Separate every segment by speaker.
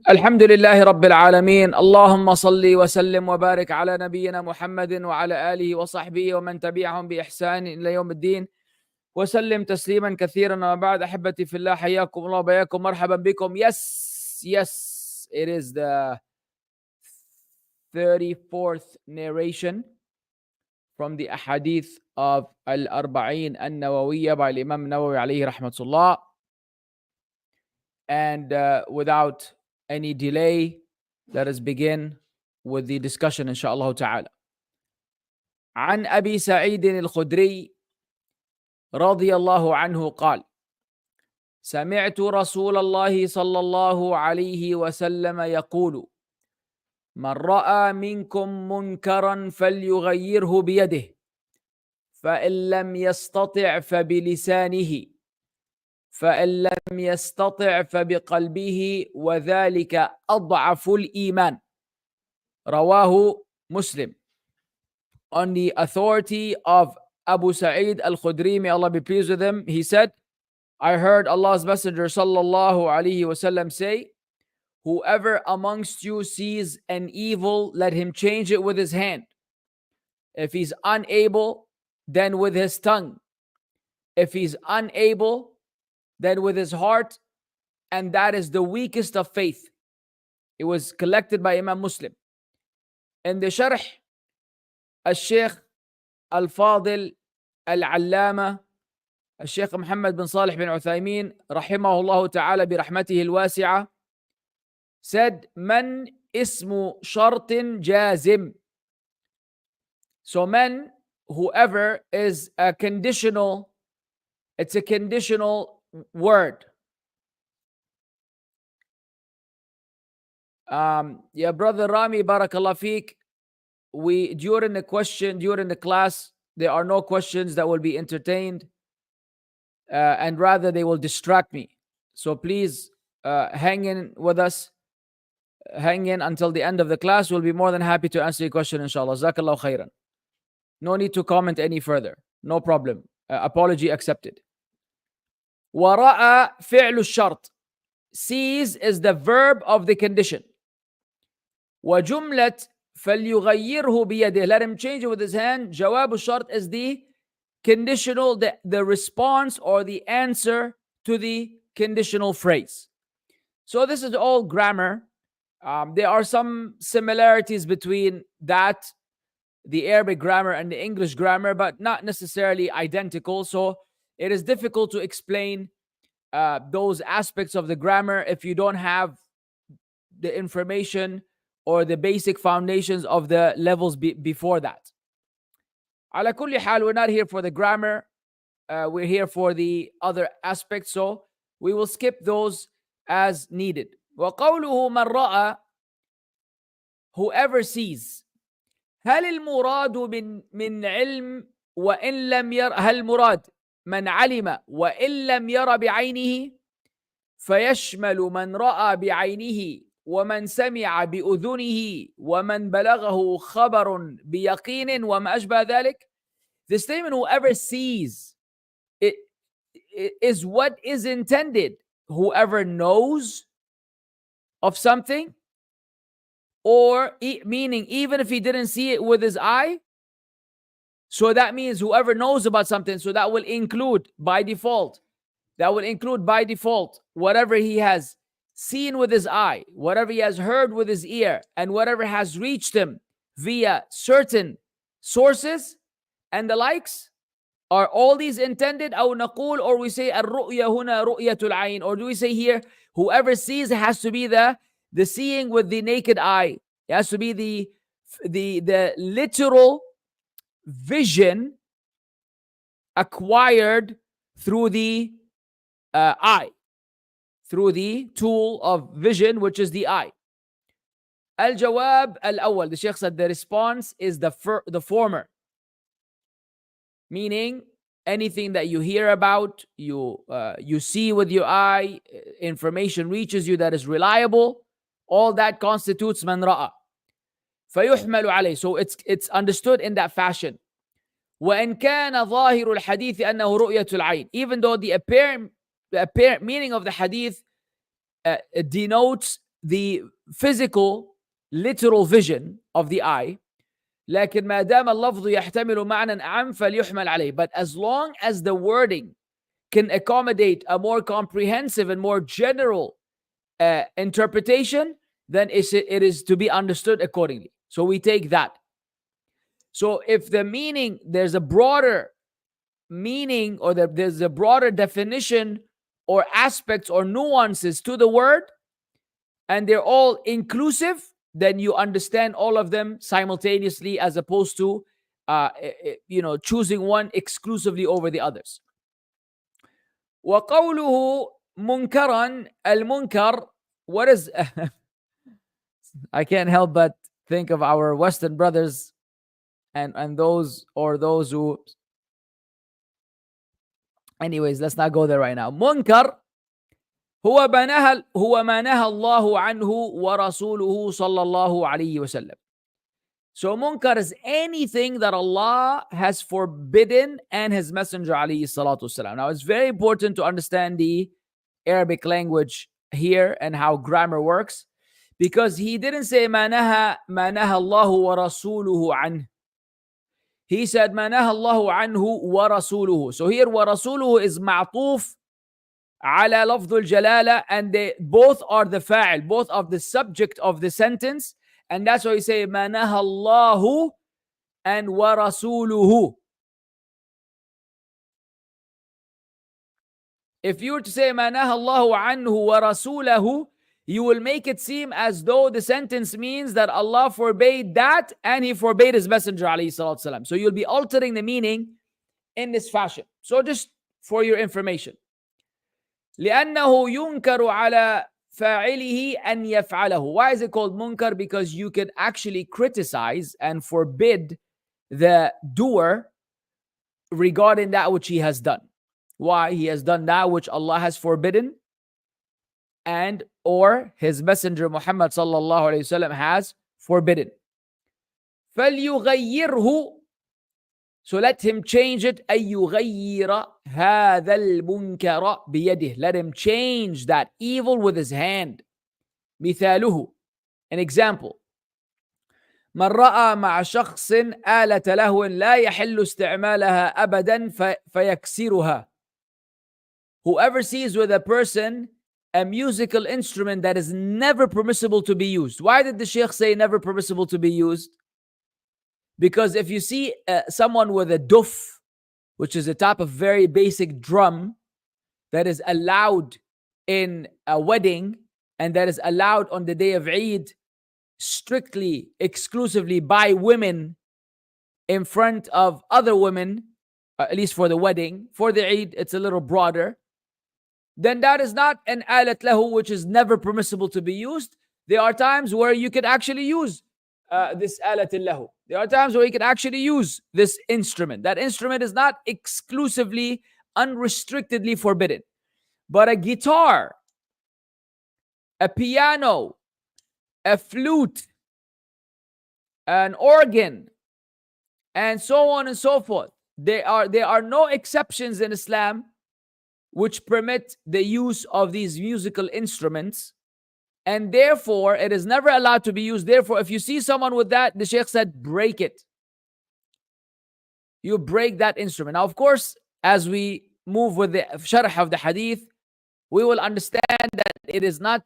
Speaker 1: الحمد لله رب العالمين اللهم صل وسلم وبارك على نبينا محمد وعلى آله وصحبه ومن تبعهم بإحسان إلى يوم الدين وسلم تسليما كثيرا. وبعد أحبتي في الله حياكم الله وبياكم مرحبا بكم. Yes, it is the 34th narration from the Ahadith of Al-Arba'een An-Nawawiyyah by Imam Nawawi alayhi rahmatullah. And without any delay, let us begin with the discussion inshallah ta'ala. عن أبي سعيد الخدري رضي الله عنه قال: سمعت رسول الله صلى الله عليه وسلم يقول: من رأى منكم منكرا فليغيره بيده، فإن لم يستطع فبلسانه، فإن لم يستطع فبقلبه، وذلك أضعف الإيمان. رواه Muslim. On the authority of Abu Sa'id al-Khudri, may Allah be pleased with him, he said, I heard Allah's Messenger sallallahu alaihi wasallam say, whoever amongst you sees an evil, let him change it with his hand. If he's unable, then with his tongue. If he's unable, then with his heart, and that is the weakest of faith. It was collected by Imam Muslim. In the Sharh, Shaykh Al-Fadil Al-Allama Shaykh Mohammed bin Saalih bin Uthaymeen rahimahullah ta'ala bi rahmatihi al-wasi'ah said, Man ismu shartin jazim. So man, whoever, is a conditional, it's a conditional word. Yeah, brother Rami, barakallah feek. During the class, there are no questions that will be entertained, and rather they will distract me. So please hang in with us. Hang in until the end of the class. We'll be more than happy to answer your question, inshallah. Jazakallahu khairan. No need to comment any further. No problem. Apology accepted. وَرَأَى فِعْلُ الشَّرْط. Sees is the verb of the condition. وَجُمْلَةً فَلْيُغَيِّرْهُ بِيَدِهِ. Let him change it with his hand. جواب الشرط is the conditional, the response or the answer to the conditional phrase. So this is all grammar. There are some similarities between that, the Arabic grammar and the English grammar, but not necessarily identical. So it is difficult to explain those aspects of the grammar if you don't have the information or the basic foundations of the levels before that. Ala kulli hal, we're not here for the grammar. We're here for the other aspects. So we will skip those as needed. وَقَوْلُهُ مَنْ رَأَى, whoever sees. هل المراد من علم وإن لم ير هل مراد من علم وإن لم ير بعينه فيشمل من رأى بعينه ومن سمع بأذنه ومن بلغه خبر بيقين وما أشبه ذلك. The statement whoever sees it is what is intended. Whoever knows of something, or meaning even if he didn't see it with his eye, so that means whoever knows about something, so that will include by default, whatever he has seen with his eye, whatever he has heard with his ear, and whatever has reached him via certain sources and the likes. Are all these intended? أو نقول, or we say الرؤية هنا رؤية العين, or do we say here whoever sees has to be the seeing with the naked eye? It has to be the literal vision acquired through the eye, through the tool of vision, which is the eye. Al-Jawab al-Awwal, the Shaykh said the response is the former. Meaning anything that you hear about, you see with your eye, information reaches you that is reliable, all that constitutes man ra'a. فيحمل عليه. So it's understood in that fashion. وإن كان ظاهر الحديث أنه رؤية العين. Even though the apparent meaning of the hadith denotes the physical literal vision of the eye. لكن ما دام اللفظ يحتمل معنى أعم فليحمل عليه. But as long as the wording can accommodate a more comprehensive and more general interpretation, then it is to be understood accordingly. So we take that. So if the meaning, there's a broader meaning, or there's a broader definition or aspects or nuances to the word, and they're all inclusive, then you understand all of them simultaneously, as opposed to choosing one exclusively over the others. وقوله منكرا المنكر, what is I can't help but think of our Western brothers and those who, anyways, let's not go there right now. Munkar هو ما نهى الله عنه ورسوله صلى الله عليه وسلم. So munkar is anything that Allah has forbidden and His Messenger alayhi salatu wasalam. Now it's very important to understand the Arabic language here and how grammar works, because He didn't say ما نهى الله ورسوله عنه. He said ما نهى الله عنه ورسوله. So here ورسوله is معطوف على لفظ الجلالة, and they both are the fa'il, both of the subject of the sentence. And that's why you say ما نهى الله and ورسوله. If you were to say ما نهى الله عنه ورسوله, you will make it seem as though the sentence means that Allah forbade that and He forbade His Messenger alayhi salatu wasalam. So you'll be altering the meaning in this fashion. So just for your information. لأنه ينكر على فاعله أن يفعله. Why is it called munkar? Because you can actually criticize and forbid the doer regarding that which he has done. Why? He has done that which Allah has forbidden, and or His Messenger Muhammad sallallahu alayhi wasallam has forbidden. فليغيره, so let him change it. أن يغير هذا المنكر بيده. Let him change that evil with his hand. مثاله, an example. من رأى مع شخص آلة لهو لا يحل استعمالها أبدا فيكسرها. Whoever sees with a person a musical instrument that is never permissible to be used. Why did the Shaykh say never permissible to be used? Because if you see someone with a duf, which is a type of very basic drum that is allowed in a wedding and that is allowed on the day of Eid strictly, exclusively by women in front of other women, at least for the wedding. For the Eid, it's a little broader. Then that is not an alat lahu, which is never permissible to be used. There are times where you can actually use this alat lahu. There are times where you can actually use this instrument. That instrument is not exclusively, unrestrictedly forbidden. But a guitar, a piano, a flute, an organ, and so on and so forth. There are no exceptions in Islam which permit the use of these musical instruments, and therefore it is never allowed to be used. Therefore, if you see someone with that, the Shaykh said, break it. You break that instrument. Now, of course, as we move with the Sharh of the Hadith, we will understand that it is not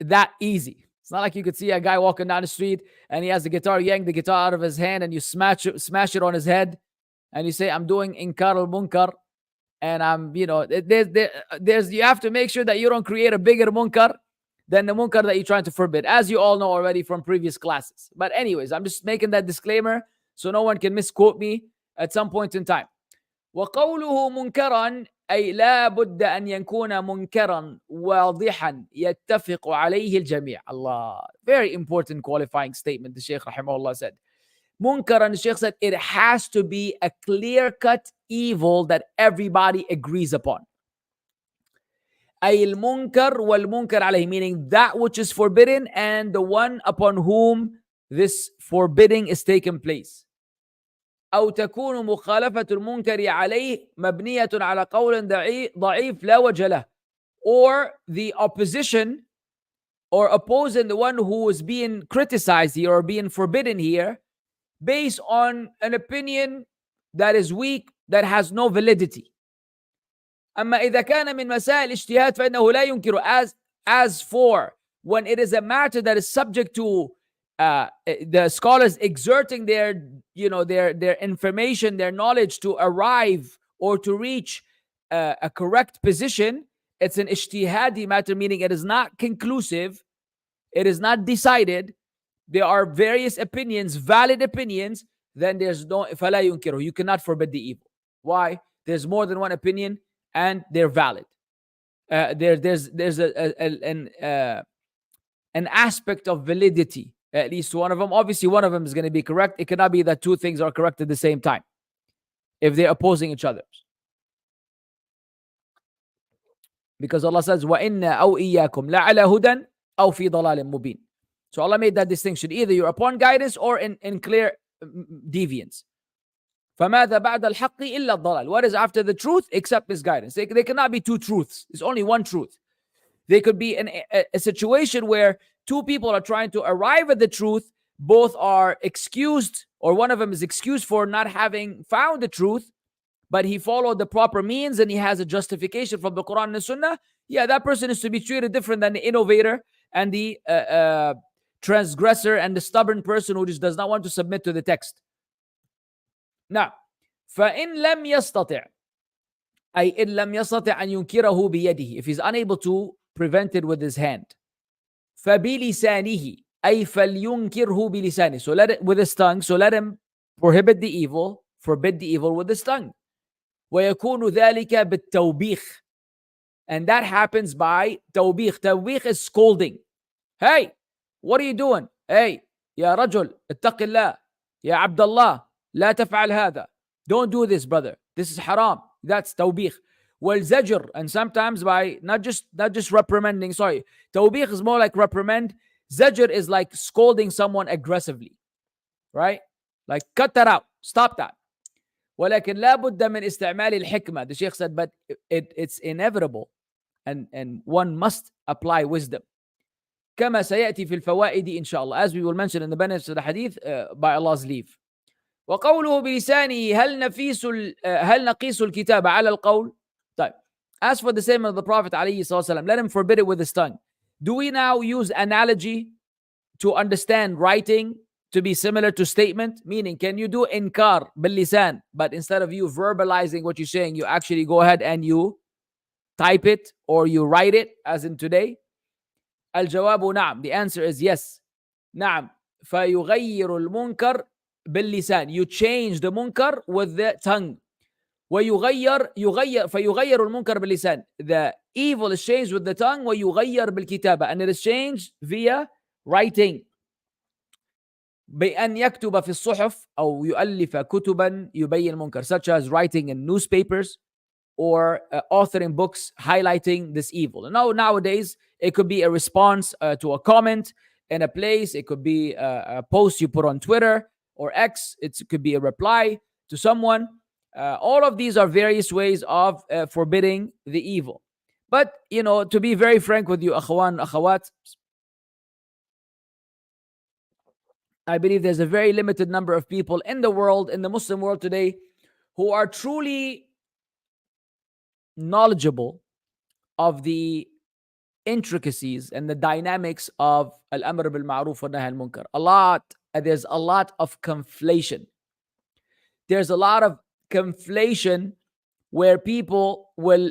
Speaker 1: that easy. It's not like you could see a guy walking down the street and he has the guitar, yank the guitar out of his hand and you smash it on his head and you say, I'm doing inkar al-munkar. And I'm, there's you have to make sure that you don't create a bigger munkar than the munkar that you're trying to forbid, as you all know already from previous classes. But anyways, I'm just making that disclaimer so no one can misquote me at some point in time. وقوله منكرا أي لا بد أن يكون منكرا واضحا يتفق عليه الجميع. Allah, very important qualifying statement the Shaykh rahimahullah said. Munkaran, the Shaykh said, it has to be a clear-cut evil that everybody agrees upon. أي المنكر والمنكر عليه, meaning that which is forbidden and the one upon whom this forbidding is taking place. أو تكون مخالفة المنكر عليه مبنية على قول ضعيف لا وجه له, or the opposition or opposing the one who is being criticized here or being forbidden here based on an opinion that is weak, that has no validity. أما إذا كان من مسائل اجتهاد فإنه لا ينكر. As for when it is a matter that is subject to the scholars exerting their information, their knowledge to arrive or to reach a correct position, it's an ijtihadi matter, meaning it is not conclusive, it is not decided, there are various opinions, valid opinions, then there's no فلا ينكره. You cannot forbid the evil. Why? There's more than one opinion and they're valid. There's an aspect of validity, at least one of them. Obviously, one of them is going to be correct. It cannot be that two things are correct at the same time if they're opposing each other. Because Allah says, وَإِنَّا أَوْ إِيَّاكُمْ لَعَلَى هُدًى أَوْ فِي ضَلَالٍ مُبِينٍ. So Allah made that distinction. Either you're upon guidance or in clear deviance. فَمَاذَا بَعْدَ الْحَقِّ إِلَّا الضَّلَالِ. What is after the truth except misguidance? There cannot be two truths. There's only one truth. There could be a situation where two people are trying to arrive at the truth. Both are excused, or one of them is excused for not having found the truth, but he followed the proper means and he has a justification from the Quran and the Sunnah. Yeah, that person is to be treated different than the innovator and the transgressor and the stubborn person who just does not want to submit to the text. Now, فَإِن لَمْ يَسْتَطِعْ أي إن لم يستطع أن ينكره بيده, if he's unable to prevent it with his hand, فبلسانه أي فلينكره بلسانه, so let it with his tongue, so let him prohibit the evil, forbid the evil with his tongue. ويكون ذلك بالتوبيخ, and that happens by توبيخ. توبيخ is scolding. Hey, what are you doing? Hey, يا رجل اتق الله, يا عبد الله لا تفعل هذا, don't do this, brother, this is haram. That's توبيخ. والزجر, and sometimes by not just reprimanding. Sorry, توبيخ is more like reprimand. Zajr is like scolding someone aggressively, right? Like cut that out, stop that. ولكن لا بد من استعمال الحكمة. The Shaykh said, but it's inevitable and one must apply wisdom. كما سيأتي في الفوائد إن شاء الله, as we will mention in the benefits of the hadith by Allah's leave. وقوله بلسانه هل نقيس الكتاب على القول. طيب, as for the statement of the Prophet alayhi sallam, let him forbid it with his tongue. Do we now use analogy to understand writing to be similar to statement? Meaning, can you do inkar bil-lisan, but instead of you verbalizing what you're saying, you actually go ahead and you type it or you write it, as in today? Al-jawabu na'am. The answer is yes. Na'am. فَيُغَيِّرُ الْمُنْكَرِ باللسان. You change the munkar with the tongue. فيغير المنكر باللسان. The evil is changed with the tongue. ويغير بالكتابة, and it is changed via writing. بأن يكتب في الصحف أو يؤلف كتبا يبين المنكر, such as writing in newspapers or authoring books highlighting this evil. And nowadays it could be a response to a comment in a place. It could be a post you put on Twitter or X. It could be a reply to someone. All of these are various ways of forbidding the evil. But, to be very frank with you, akhwan, akhawat, I believe there's a very limited number of people in the world, in the Muslim world today, who are truly knowledgeable of the intricacies and the dynamics of al-amr bil ma'ruf wa nahy al-munkar. There's a lot of conflation. There's a lot of conflation where people will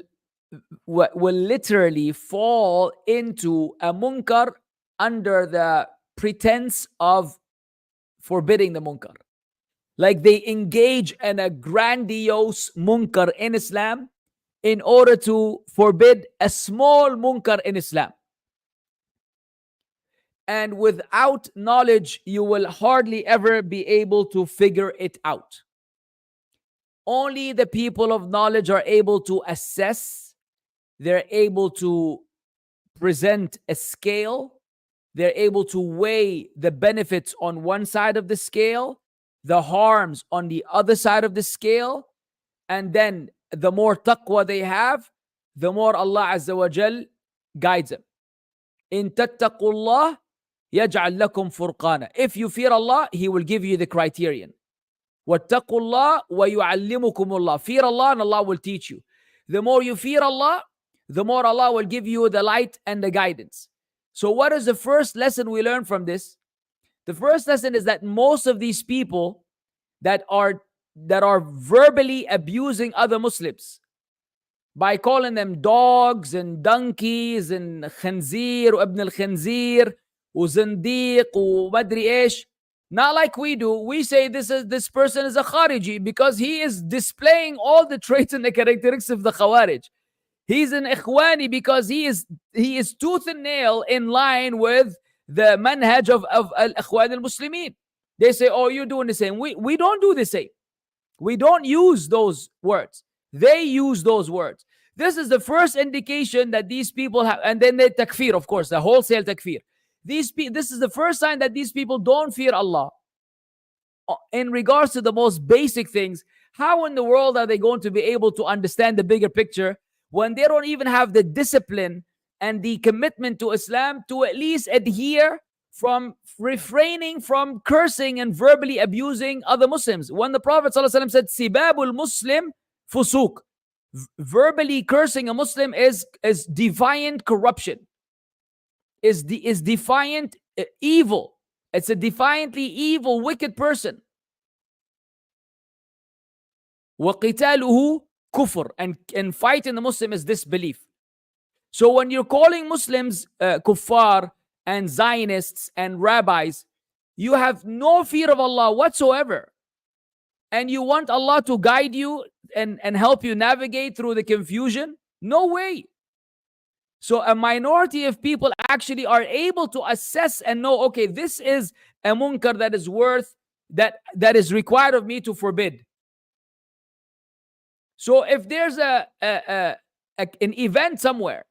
Speaker 1: literally fall into a munkar under the pretense of forbidding the munkar. Like they engage in a grandiose munkar in Islam in order to forbid a small munkar in Islam. And without knowledge, you will hardly ever be able to figure it out. Only the people of knowledge are able to assess. They're able to present a scale. They're able to weigh the benefits on one side of the scale, the harms on the other side of the scale. And then the more taqwa they have, the more Allah Azza wa Jal guides them. إن تتقوا الله يجعل لكم فرقانا. If you fear Allah, He will give you the criterion. واتقوا الله ويعلمكم الله. Fear Allah and Allah will teach you. The more you fear Allah, the more Allah will give you the light and the guidance. So what is the first lesson we learn from this? The first lesson is that most of these people that are verbally abusing other Muslims by calling them dogs and donkeys and khanzir وابن الخنزير وزنديق ومدري ايش, not like we do. We say this person is a Khariji because he is displaying all the traits and the characteristics of the Khawarij. He's an Ikhwani because he is tooth and nail in line with the manhaj of Al-Ikhwan al-Muslimin. They say, oh, you're doing the same. We don't do the same. We don't use those words. They use those words. This is the first indication that these people have, and then the takfir, of course, the wholesale takfir. This is the first sign that these people don't fear Allah. In regards to the most basic things, how in the world are they going to be able to understand the bigger picture when they don't even have the discipline and the commitment to Islam to at least adhere from refraining from cursing and verbally abusing other Muslims? When the Prophet ﷺ said, Sibabul Muslim fusuq, verbally cursing a Muslim is defiant corruption, is defiant evil. It's a defiantly evil, wicked person. وَقِتَالُهُ kufr, and fighting the Muslim is disbelief. So when you're calling Muslims kuffar and Zionists and rabbis, you have no fear of Allah whatsoever. And you want Allah to guide you and help you navigate through the confusion? No way. So a minority of people actually are able to assess and know, okay, this is a munkar that is worth, that is required of me to forbid. So if there's an event somewhere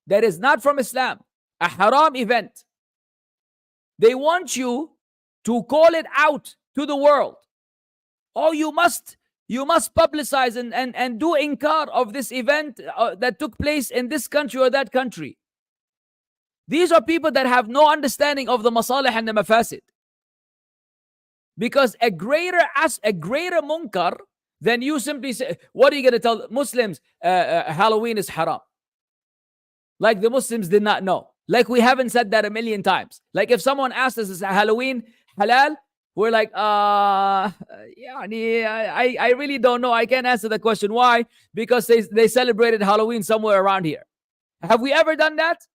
Speaker 1: that is not from Islam, a haram event, they want you to call it out to the world. Oh, you must publicize and do inkar of this event that took place in this country or that country. These are people that have no understanding of the masalih and the mafasid. Because a greater munkar than you simply say, what are you going to tell Muslims? Halloween is haram. Like the Muslims did not know. Like we haven't said that a million times. Like if someone asked us, is Halloween halal? We're like, I really don't know. I can't answer the question. Why? Because they celebrated Halloween somewhere around here. Have we ever done that?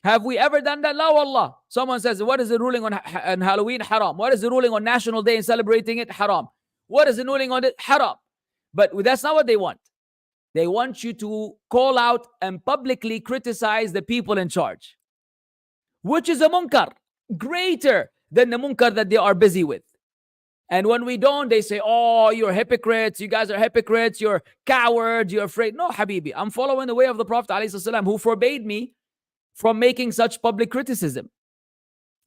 Speaker 1: Have we ever done that? La wallah. Someone says, what is the ruling on Halloween? Haram. What is the ruling on National Day and celebrating it? Haram. What is the ruling on it? Haram. But that's not what they want. They want you to call out and publicly criticize the people in charge, which is a munkar greater than the munkar that they are busy with. And when we don't, they say, oh, you're hypocrites. You guys are hypocrites. You're cowards. You're afraid. No, Habibi. I'm following the way of the Prophet ﷺ, who forbade me from making such public criticism.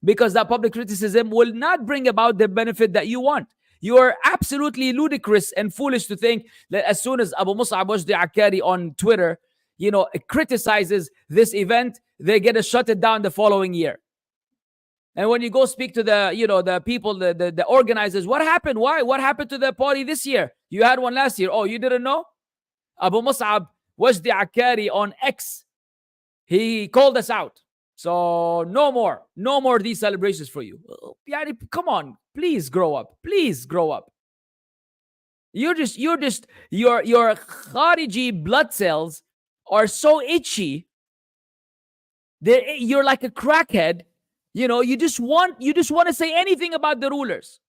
Speaker 1: Because that public criticism will not bring about the benefit that you want. You are absolutely ludicrous and foolish to think that as soon as Abu Mussab Wajdi Akkari on Twitter, criticizes this event, they get to shut it down the following year. And when you go speak to the people, the organizers, what happened? Why? What happened to the party this year? You had one last year. Oh, you didn't know? Abu Mussab Wajdi Akkari on X, he called us out. So no more these celebrations for you. Come on, please grow up. Please grow up. Your Khariji blood cells are so itchy. You're like a crackhead. You just want to say anything about the rulers.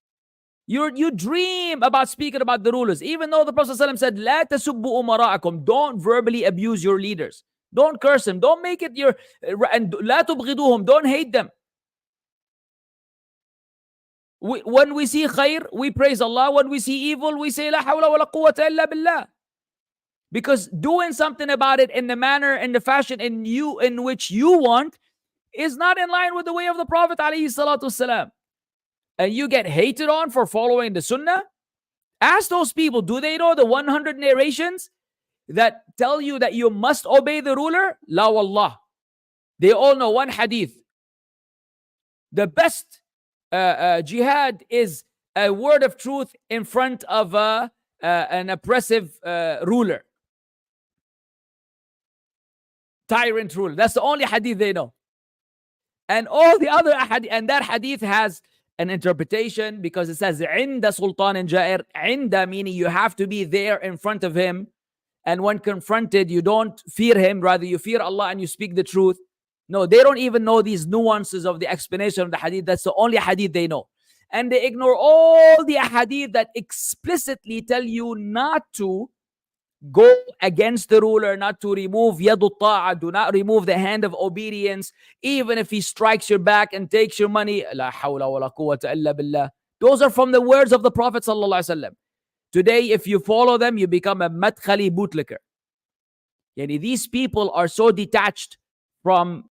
Speaker 1: You dream about speaking about the rulers, even though the Prophet ﷺ said, "La tasubbu umara'akum." Don't verbally abuse your leaders. Don't curse them. Don't make it and la tubghiduhum. Don't hate them. When we see khair, we praise Allah. When we see evil, we say la hawla wa la quwwata illa billah. Because doing something about it in the manner and the fashion in which you want is not in line with the way of the Prophet alayhi salatu wasalam. And you get hated on for following the sunnah. Ask those people, do they know the 100 narrations that tell you that you must obey the ruler? La wallah. They all know one hadith. The best jihad is a word of truth in front of an oppressive ruler. Tyrant ruler. That's the only hadith they know. And all the other hadith, and that hadith has an interpretation because it says عند سلطان جائر. عند meaning you have to be there in front of him, and when confronted you don't fear him, rather you fear Allah and you speak the truth. No, they don't even know these nuances of the explanation of the hadith. That's the only hadith they know. And they ignore all the hadith that explicitly tell you not to go against the ruler, not to remove yadu ta'a, do not remove the hand of obedience, even if he strikes your back and takes your money. La hawla wa la quwwata illa billah. Those are from the words of the Prophet sallallahu alaihi wasallam. Today, if you follow them, you become a madkhali bootlicker. Yani these people are so detached from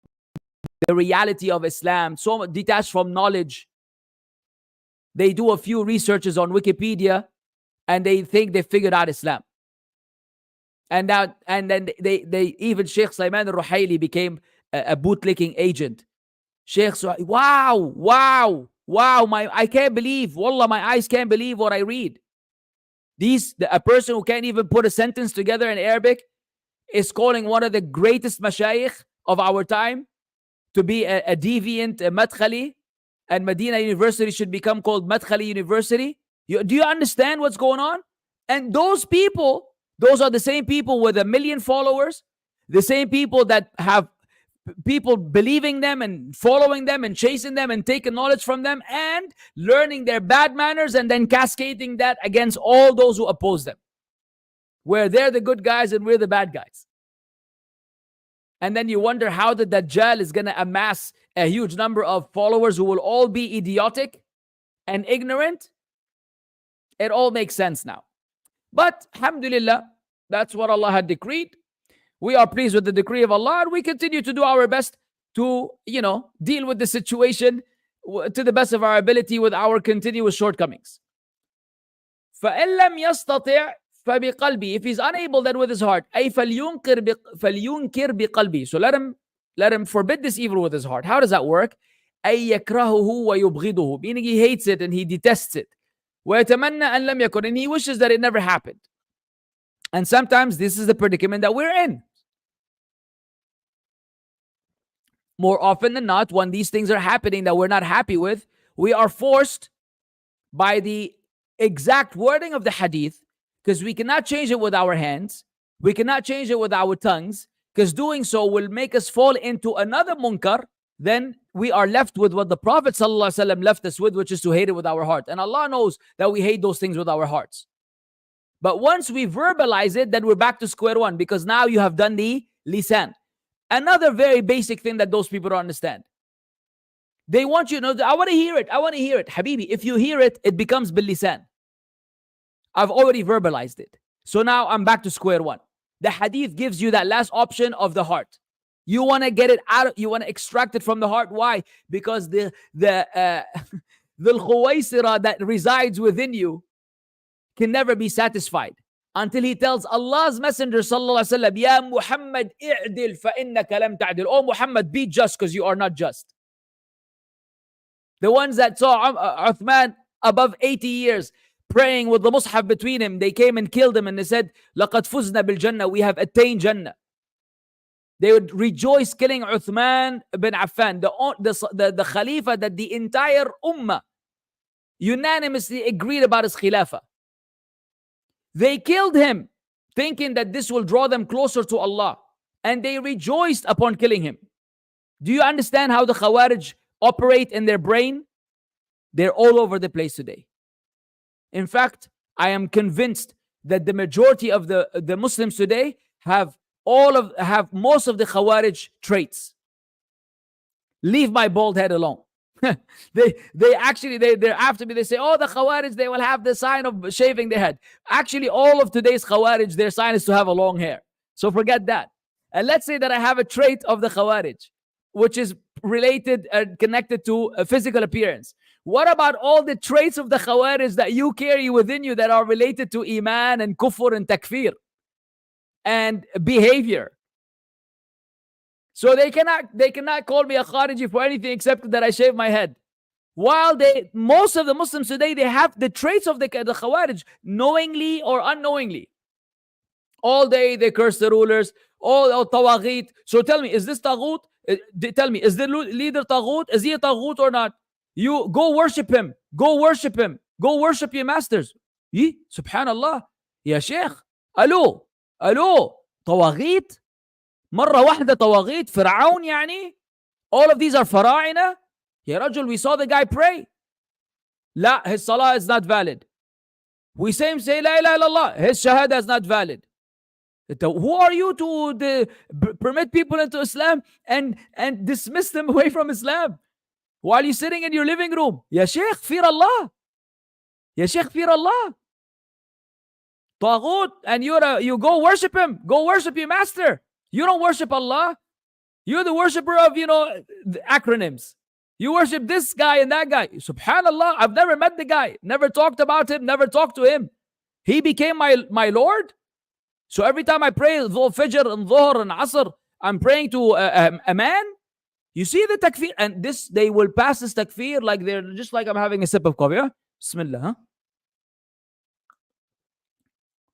Speaker 1: the reality of Islam, so detached from knowledge. They do a few researches on Wikipedia and they think they figured out Islam. And then they even Shaykh Sulaiman al-Ruhaili became a bootlicking agent. Shaykh, wow, I can't believe, wallah, my eyes can't believe what I read. A person who can't even put a sentence together in Arabic is calling one of the greatest mashayikh of our time to be a deviant, a madkhali, and Medina University should become called Madkhali University. Do you understand what's going on? And those people, those are the same people with 1 million followers, the same people that have people believing them and following them and chasing them and taking knowledge from them and learning their bad manners and then cascading that against all those who oppose them, where they're the good guys and we're the bad guys. And then you wonder how the Dajjal is going to amass a huge number of followers who will all be idiotic and ignorant. It all makes sense now. But alhamdulillah, that's what Allah had decreed. We are pleased with the decree of Allah, and we continue to do our best to, deal with the situation to the best of our ability with our continuous shortcomings. فَإِن لَمْ يَسْتَطِعْ فَبِقَلْبِهِ. If he's unable, then with his heart. أي فَلْيُنْكِرْ بِقَلْبِهِ. So let him forbid this evil with his heart. How does that work? أي يكرهه ويبغضه. Meaning he hates it and he detests it. ويتمنى أن لم يكن. And he wishes that it never happened. And sometimes this is the predicament that we're in. More often than not, when these things are happening that we're not happy with, we are forced by the exact wording of the hadith, because we cannot change it with our hands, we cannot change it with our tongues, because doing so will make us fall into another munkar. Then we are left with what the Prophet ﷺ left us with, which is to hate it with our heart. And Allah knows that we hate those things with our hearts. But once we verbalize it, then we're back to square one, because now you have done the lisan. Another very basic thing that those people don't understand. They want you to know, I want to hear it. Habibi, if you hear it, it becomes bil lisan. I've already verbalized it. So now I'm back to square one. The hadith gives you that last option of the heart. You want to get it out, you want to extract it from the heart. Why? Because the khuwaisira that resides within you can never be satisfied until he tells Allah's Messenger sallallahu alaihi wasallam, Ya Muhammad, i'dil fa innaka lam ta'dil. Oh Muhammad, be just because you are not just. The ones that saw Uthman above 80 years praying with the Mushab between him, they came and killed him and they said, Laqad fuzna bil Jannah, we have attained Jannah. They would rejoice killing Uthman bin Affan, the Khalifa that the entire Ummah unanimously agreed about his Khilafah. They killed him, thinking that this will draw them closer to Allah. And they rejoiced upon killing him. Do you understand how the Khawarij operate in their brain? They're all over the place today. In fact, I am convinced that the majority of the Muslims today have most of the Khawarij traits. Leave my bald head alone. They're after me. They say, oh, the Khawarij, they will have the sign of shaving their head. Actually, all of today's Khawarij, their sign is to have a long hair. So forget that. And let's say that I have a trait of the Khawarij, which is related and connected to a physical appearance. What about all the traits of the Khawarij that you carry within you that are related to iman and kufr and takfir and behavior? So they cannot call me a Khariji for anything except that I shave my head. While most of the Muslims today, they have the traits of the Khawarij, knowingly or unknowingly. All day they curse the rulers, all Tawaghit. So tell me, is this Taghut? Tell me, is the leader Taghut? Is he a Taghut or not? You go worship him. Go worship him. Go worship your masters. Subhanallah. Ya Shaykh. Hello. Tawaghit. مرة واحدة طواغيت فرعون يعني. All of these are فراعنة. Ya Rajul, we saw the guy pray. La, his salah is not valid. We say him say La ilaha illallah. His shahada is not valid. Who are you to permit people into Islam and dismiss them away from Islam while you're sitting in your living room? Ya Shaykh, fear Allah. Ya Shaykh, fear Allah. Taghut, and you go worship him. Go worship your master. You don't worship Allah. You're the worshipper of, the acronyms. You worship this guy and that guy. Subhanallah, I've never met the guy. Never talked about him. Never talked to him. He became my Lord. So every time I pray Fajr and Dhuhr and Asr, I'm praying to a man. You see the takfir, and they will pass this takfir like they're just like I'm having a sip of coffee. Huh? Bismillah. Huh?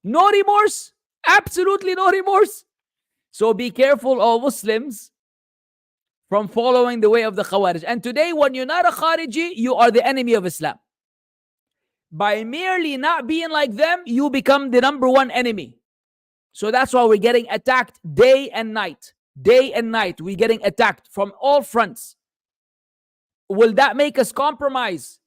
Speaker 1: No remorse. Absolutely no remorse. So be careful, all Muslims, from following the way of the Khawarij. And today, when you're not a Khariji, you are the enemy of Islam. By merely not being like them, you become the number one enemy. So that's why we're getting attacked day and night. Day and night, we're getting attacked from all fronts. Will that make us compromise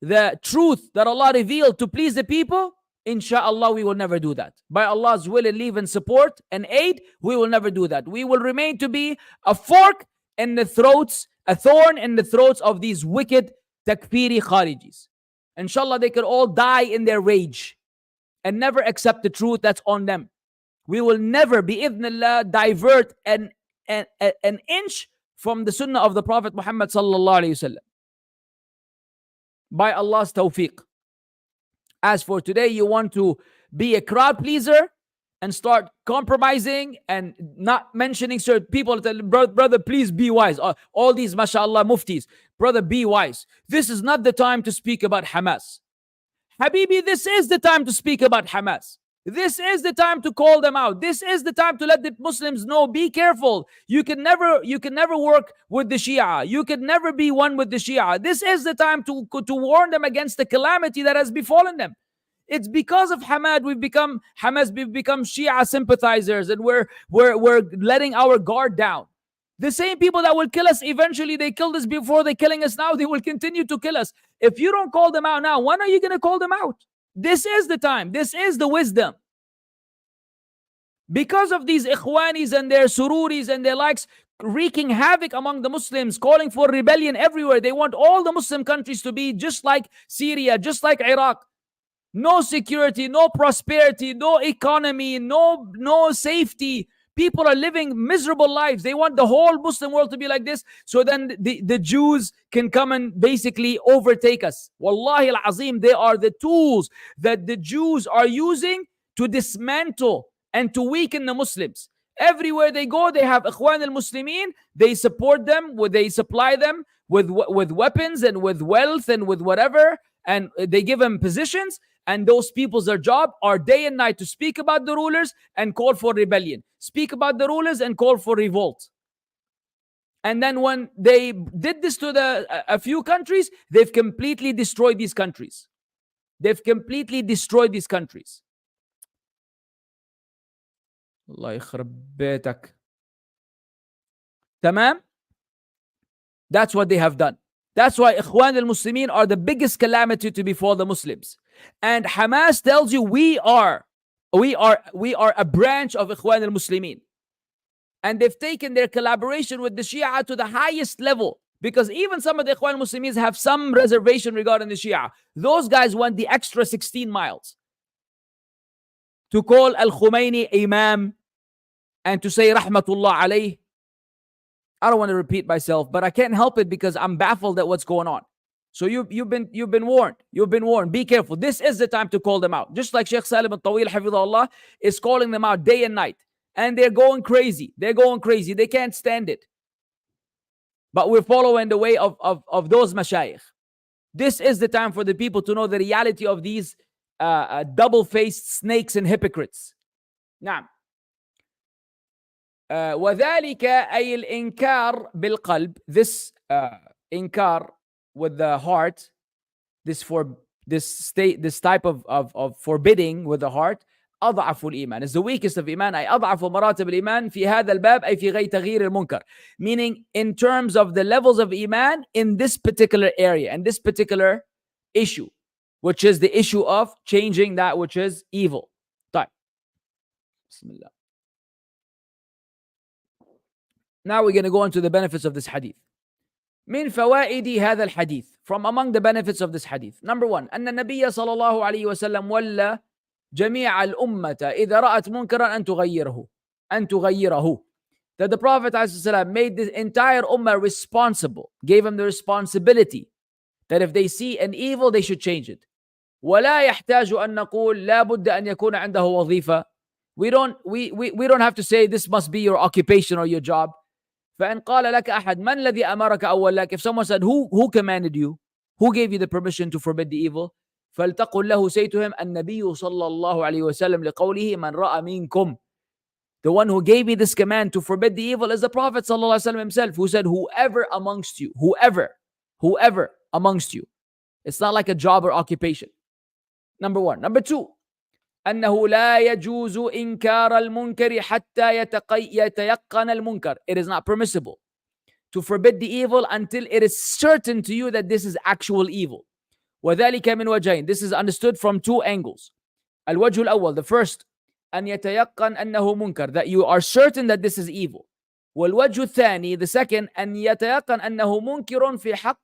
Speaker 1: the truth that Allah revealed to please the people? Insha'Allah, we will never do that. By Allah's will and leave and support and aid, we will never do that. We will remain to be a fork in the throats, a thorn in the throats of these wicked takfiri Kharijis. Inshallah, they could all die in their rage and never accept the truth that's on them. We will never, bi'idhnillah, divert an inch from the sunnah of the Prophet Muhammad sallallahu alayhi wasallam. By Allah's tawfiq. As for today, you want to be a crowd pleaser and start compromising and not mentioning certain people. Brother, please be wise. All these, mashallah, muftis. Brother, be wise. This is not the time to speak about Hamas. Habibi, this is the time to speak about Hamas. This is the time to call them out. This is the time to let the Muslims know, be careful. You can never work with the Shia. You can never be one with the Shia. This is the time to warn them against the calamity that has befallen them. It's because of Hamas we've become Shia sympathizers, and we're letting our guard down. The same people that will kill us eventually, they killed us before, they're killing us now, they will continue to kill us. If you don't call them out now, when are you going to call them out? This is the time. This is the wisdom. Because of these ikhwanis and their sururis and their likes wreaking havoc among the Muslims, calling for rebellion everywhere. They want all the Muslim countries to be just like Syria, just like Iraq. No security, no prosperity, no economy, no safety. People are living miserable lives. They want the whole Muslim world to be like this, so then the Jews can come and basically overtake us. Wallahi al-Azim, they are the tools that the Jews are using to dismantle and to weaken the Muslims. Everywhere they go, they have Ikhwan al-Muslimin. They support them, they supply them with weapons and with wealth and with whatever, and they give them positions. And those people's, their job are day and night to speak about the rulers and call for rebellion. Speak about the rulers and call for revolt. And then when they did this to a few countries, they've completely destroyed these countries. They've completely destroyed these countries. Allah yakhrab baytak. Tamam? That's what they have done. That's why Ikhwan al-Muslimin are the biggest calamity to befall the Muslims. And Hamas tells you we are a branch of Ikhwan al-Muslimin. And they've taken their collaboration with the Shia to the highest level. Because even some of the Ikhwan al-Muslimin have some reservation regarding the Shia. Those guys went the extra 16 miles to call Al-Khomeini Imam and to say rahmatullaah alayhi. I don't want to repeat myself, but I can't help it because I'm baffled at what's going on. So you've been warned. You've been warned. Be careful. This is the time to call them out. Just like Shaykh Salim al-Tawil, hafidhahullah, is calling them out day and night. and they're going crazy. They're going crazy. They can't stand it. But we're following the way of those mashayikh. This is the time for the people to know the reality of these double-faced snakes and hypocrites. نعم. وذلك أي الإنكار بالقلب. This inkar with the heart, this type of forbidding with the heart, أضعف الإيمان, is the weakest of iman. أي أضعف مراتب الإيمان في هذا الباب أي في غير تغيير المنكر. Meaning in terms of the levels of iman in this particular area and this particular issue, which is the issue of changing that which is evil. طيب. Bismillah. Now we're going to go into the benefits of this hadith. من فوائد هذا الحديث, from among the benefits of this hadith. Number one, أن النبي صلى الله عليه وسلم ولى جميع الأمة إذا رأت منكرا أن تغيره. That the Prophet ﷺ made the entire ummah responsible, gave him the responsibility that if they see an evil, they should change it. ولا يحتاج أن نقول لا بد أن يكون عنده وظيفة. We don't have to say this must be your occupation or your job. فإن قال لك أحد من الذي أمرك أول لك, if someone said who commanded you, who gave you the permission to forbid the evil, فلتقل له, say to him, النبي صلى الله عليه وسلم لقوله من رأى منكم. The one who gave me this command to forbid the evil is the Prophet صلى الله عليه وسلم himself, who said whoever amongst you, whoever amongst you. It's not like a job or occupation. Number one. Number two, أنه لا يجوز إنكار المنكر حتى يتيقن المنكر. It is not permissible to forbid the evil until it is certain to you that this is actual evil. وذلك من وجهين. This is understood from two angles. الوجه الأول, the first, أن يتيقن أنه منكر, that you are certain that this is evil. والوجه الثاني, the second, أن يتيقن أنه منكر في حق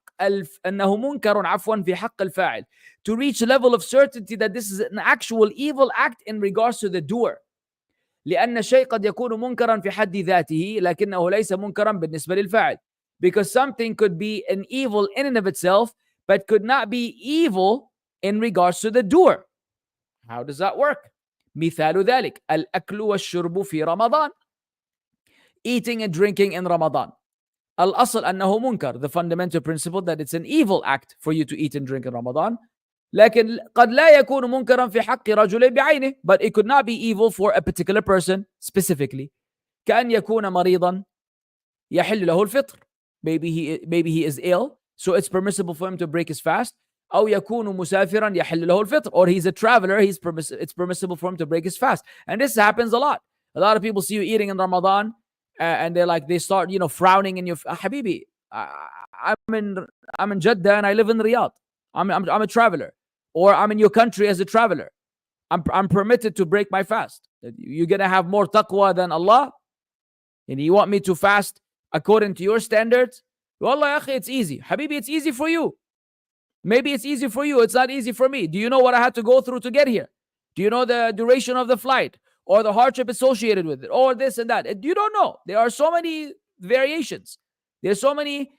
Speaker 1: أنه منكر في حق الفاعل, to reach a level of certainty that this is an actual evil act in regards to the doer. لأن الشيء قد يكون منكرا في حد ذاته لكنه ليس منكرا بالنسبة للفاعل. Because something could be an evil in and of itself, but could not be evil in regards to the doer. How does that work? مثال ذلك الأكل والشرب في رمضان. Eating and drinking in Ramadan. الأصل أنه منكر, the fundamental principle that it's an evil act for you to eat and drink in Ramadan. لكن قد لا يكون منكرا في حق رجل بعينه, but it could not be evil for a particular person specifically. كأن يكون مريضا يحل له الفطر. Maybe he is ill, so it's permissible for him to break his fast. أو يكون مسافرا يحل له الفطر, or he's a traveler, it's permissible for him to break his fast. And this happens a lot. A lot of people see you eating in Ramadan, and they start, frowning in your Habibi. I'm in Jeddah and I live in Riyadh. I'm a traveler, or I'm in your country as a traveler. I'm permitted to break my fast. You're gonna have more taqwa than Allah, and you want me to fast according to your standards? Wallah, ya akhi, it's easy. Habibi, it's easy for you. Maybe it's easy for you. It's not easy for me. Do you know what I had to go through to get here? Do you know the duration of the flight, or the hardship associated with it, or this and that? You don't know. There are so many variations. There's so many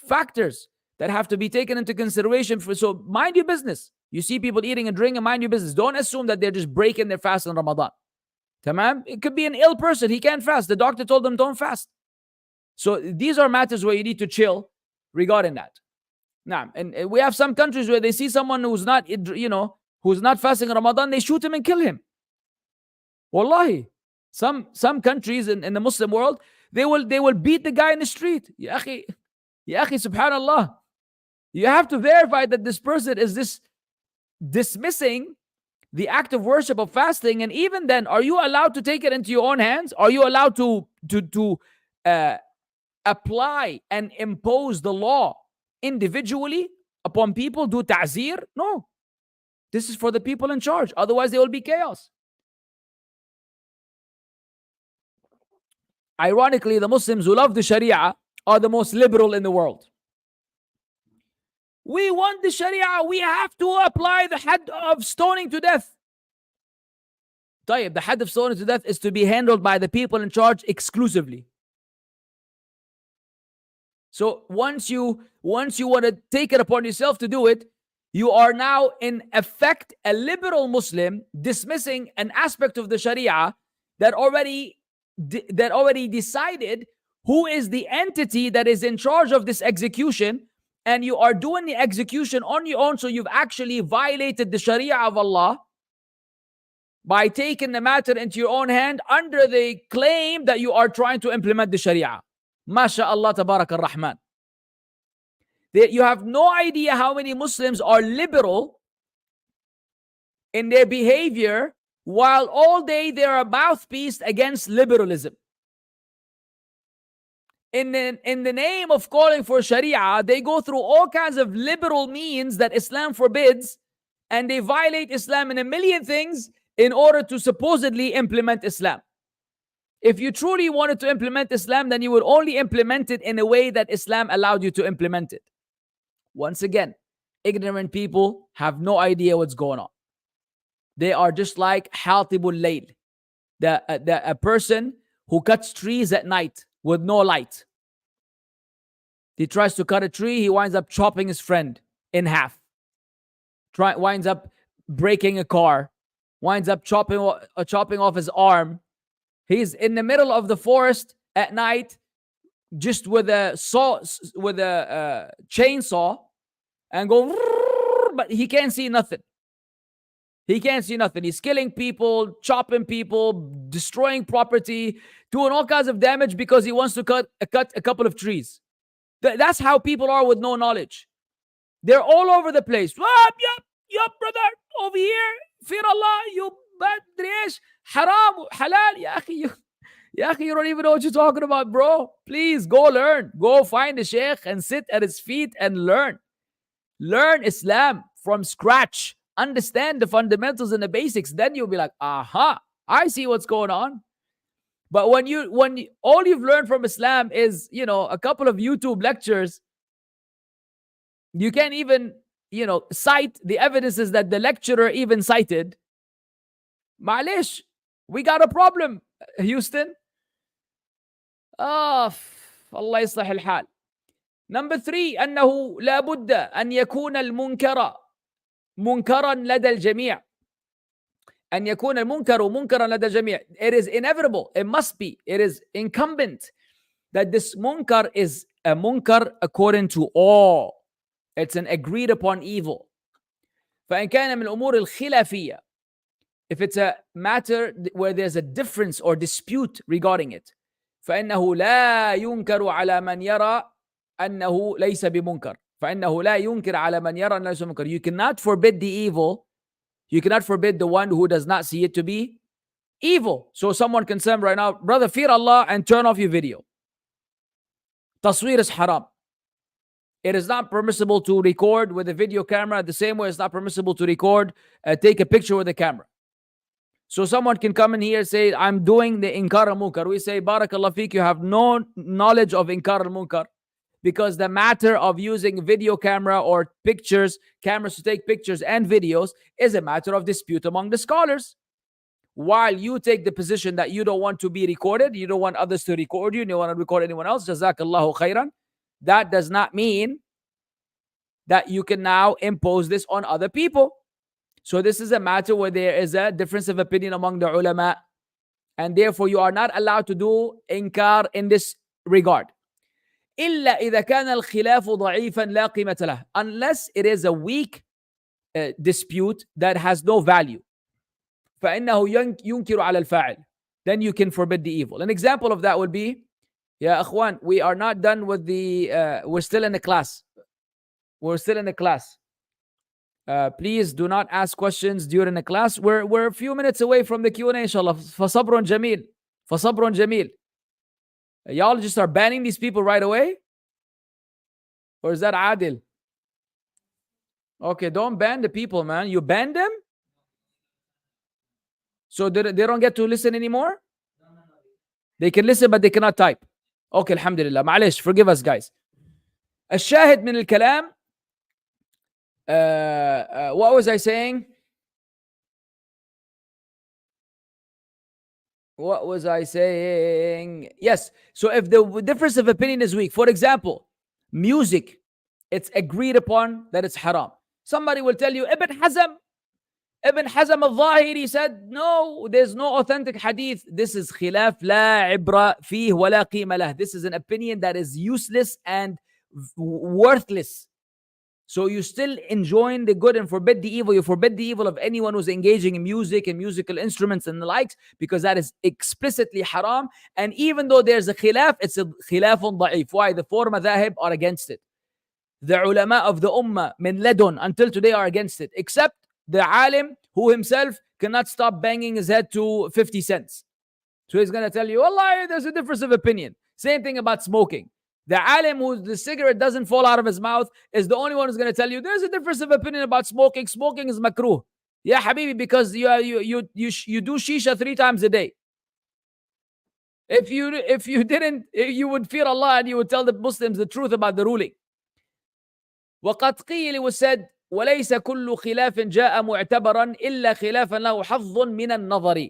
Speaker 1: factors that have to be taken into consideration. So mind your business. You see people eating and drinking, mind your business. Don't assume that they're just breaking their fast in Ramadan. Tamam? It could be an ill person. He can't fast. The doctor told them don't fast. So these are matters where you need to chill regarding that. Now, and we have some countries where they see someone who's not, who's not fasting in Ramadan, they shoot him and kill him. Wallahi. Some countries in the Muslim world, they will beat the guy in the street. Ya akhi, subhanallah. You have to verify that this person is dismissing the act of worship of fasting. And even then, are you allowed to take it into your own hands? Are you allowed to apply and impose the law individually upon people? Do ta'zir? No. This is for the people in charge. Otherwise, there will be chaos. Ironically, the Muslims who love the Sharia are the most liberal in the world. We want the Sharia. We have to apply the had of stoning to death. طيب, the had of stoning to death is to be handled by the people in charge exclusively. So once you want to take it upon yourself to do it, you are now in effect a liberal Muslim dismissing an aspect of the Sharia that already decided who is the entity that is in charge of this execution, and you are doing the execution on your own, so you've actually violated the Sharia of Allah by taking the matter into your own hand under the claim that you are trying to implement the Sharia. MashaAllah, Tabarak ar-Rahman. You have no idea how many Muslims are liberal in their behavior, while all day they are a mouthpiece against liberalism. In the name of calling for Sharia, they go through all kinds of liberal means that Islam forbids, and they violate Islam in a million things in order to supposedly implement Islam. If you truly wanted to implement Islam, then you would only implement it in a way that Islam allowed you to implement it. Once again, ignorant people have no idea what's going on. They are just like Hatibul Layl, a person who cuts trees at night with no light. He tries to cut a tree, he winds up chopping his friend in half. Winds up breaking a car, winds up chopping off his arm. He's in the middle of the forest at night, just with a chainsaw, and go, but he can't see nothing. He can't see nothing. He's killing people, chopping people, destroying property, doing all kinds of damage because he wants to cut a couple of trees. That's how people are with no knowledge. They're all over the place. Yup, brother, over here. Fear Allah, you bad dresh, haram, halal. Ya akhi, you don't even know what you're talking about, bro. Please go learn. Go find a Shaykh and sit at his feet and learn. Learn Islam from scratch. Understand the fundamentals and the basics. Then you'll be like, aha, I see what's going on. But when all you've learned from Islam is, a couple of YouTube lectures, you can't even, cite the evidences that the lecturer even cited. Ma'alish, we got a problem, Houston. Allah يصلح الحال. Number 3, أنه لا بد أن يكون المنكر منكرا لدى الجميع. أن يكون المنكر منكرا لدى الجميع. It is inevitable. It must be. It is incumbent that this munkar is a munkar according to all. It's an agreed upon evil. فإن كان من الأمور الخلافية, if it's a matter where there's a difference or dispute regarding it, فإنه لا ينكر على من يرى أنه ليس بمنكر. فإنه لا ينكر على من يرى أنه ليس بمنكر. You cannot forbid the evil. You cannot forbid the one who does not see it to be evil. So someone can say right now, brother, fear Allah and turn off your video. Tasweer is haram. It is not permissible to record with a video camera the same way it's not permissible to record, take a picture with a camera. So someone can come in here and say, I'm doing the inkar al-munkar. We say, Barakallah feek, you have no knowledge of inkar al-munkar, because the matter of using video camera or cameras to take pictures and videos is a matter of dispute among the scholars. While you take the position that you don't want to be recorded, you don't want others to record you, you don't want to record anyone else, Jazakallahu khairan. That does not mean that you can now impose this on other people. So this is a matter where there is a difference of opinion among the ulama, and therefore you are not allowed to do inkar in this regard. إلا إذا كان الخلاف ضعيفا لا قيمة له. Unless it is a weak dispute that has no value. فإنه ينكر على الفاعل. Then you can forbid the evil. An example of that would be, Ya akhwan, we are not done with we're still in the class. We're still in the class. Please do not ask questions during the class. We're a few minutes away from the Q&A, inshallah. فصبر جميل. فصبر جميل. Y'all just start banning these people right away? Or is that adil? Okay, don't ban the people, man. You ban them? So they don't get to listen anymore? They can listen, but they cannot type. Okay, alhamdulillah. معلش, forgive us, guys. الشاهد من الكلام. What was I saying? What was I saying? Yes. So if the difference of opinion is weak, for example, music, it's agreed upon that it's haram. Somebody will tell you, Ibn Hazm Ibn Hazm al-Zahiri said, no, there's no authentic hadith. This is khilaf la ibra fih wa la qima lah. This is an opinion that is useless and worthless. So you still enjoin the good and forbid the evil. You forbid the evil of anyone who's engaging in music and musical instruments and the likes, because that is explicitly haram. And even though there's a khilaf, it's a khilafun da'if. Why? The four madhahib are against it. The ulama of the ummah, min ladun, until today are against it. Except the alim who himself cannot stop banging his head to 50 cents. So he's going to tell you, Allah, there's a difference of opinion. Same thing about smoking. The alim who the cigarette doesn't fall out of his mouth is the only one who's going to tell you there's a difference of opinion about smoking. Smoking is makruh. Yeah, habibi, because you do shisha 3 times a day. If you didn't, you would fear Allah and you would tell the Muslims the truth about the ruling. وقد قيل, it was said, وليس كل خلاف جاء معتبرا إلا خلافا له حظ من النظر.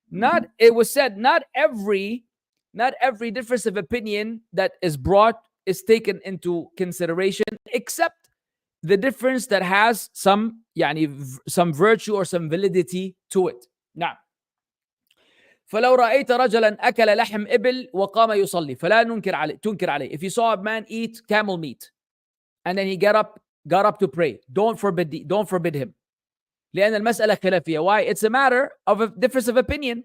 Speaker 1: Not, it was said, not every difference of opinion that is brought is taken into consideration, except the difference that has some virtue or some validity to it. Now, فلو رأيت رجلا أكل لحم إبل وقام يصلي فلا تنكر عليه. If you saw a man eat camel meat and then he got up to pray, don't forbid him. لأن المسألة خلافية. Why? It's a matter of a difference of opinion.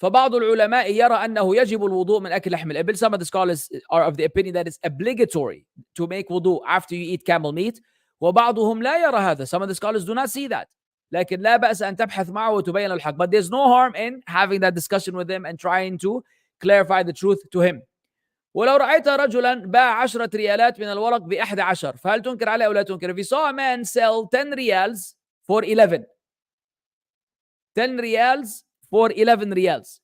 Speaker 1: فبعض العلماء يرى أنه يجب الوضوء من أكل لحم الإبل. Some of the scholars are of the opinion that it's obligatory to make wudu after you eat camel meat. وبعضهم لا يرى هذا. Some of the scholars do not see that. لكن لا بأس أن تبحث معه وتبين الحق. But there's no harm in having that discussion with him and trying to clarify the truth to him. ولو رأيت رجلا باع 10 ريالات من الورق ب11 فهل تنكر عليه أو لا تنكر? If you saw a man sell 10 riyals for 11, 10 riyals for 11 riyals,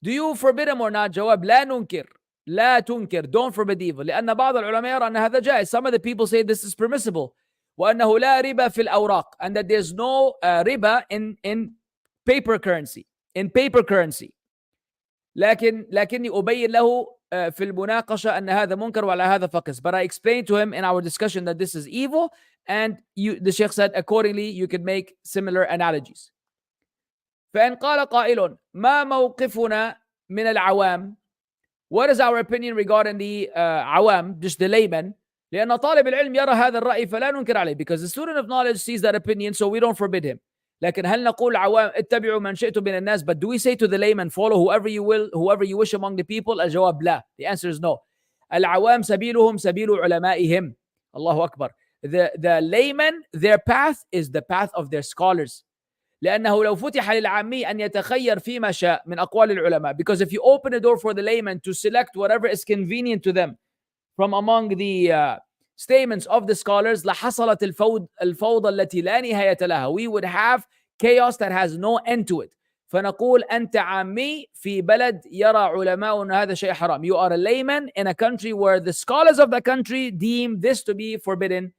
Speaker 1: do you forbid him or not? جواب لا ننكر. لا تنكر. Don't forbid evil. لأن بعض العلماء يرى أن هذا جائز. Some of the people say this is permissible. وأنه لا ربا في الأوراق, and that there's no riba in paper currency. In paper currency. لكني أبين له في المناقشة أن هذا منكر وعلى هذا فقس. But I explained to him in our discussion that this is evil, and the Shaykh said accordingly you could make similar analogies. فإن قال قائل ما موقفنا من العوام? What is our opinion regarding the عوام, just the layman? لأن طالب العلم يرى هذا الرأي فلا ننكر عليه, because the student of knowledge sees that opinion, so we don't forbid him. لكن هل نقول عوام اتبعوا من شئتم من الناس? But do we say to the layman, follow whoever you wish among the people? الجواب لا. The answer is no. العوام سبيلهم سبيل علمائهم. الله أكبر. The layman, their path is the path of their scholars. لأنه لو فتح للعامي أن يتخير فيما شاء من أقوال العلماء, because if you open a door for the layman to select whatever is convenient to them from among the statements of the scholars, لحصلت الفوضى التي لا نهاية لها. We would have chaos that has no end to it. فنقول أنت عامي في بلد يرى علماء أن هذا شيء حرام. You are a layman in a country where the scholars of the country deem this to be forbidden.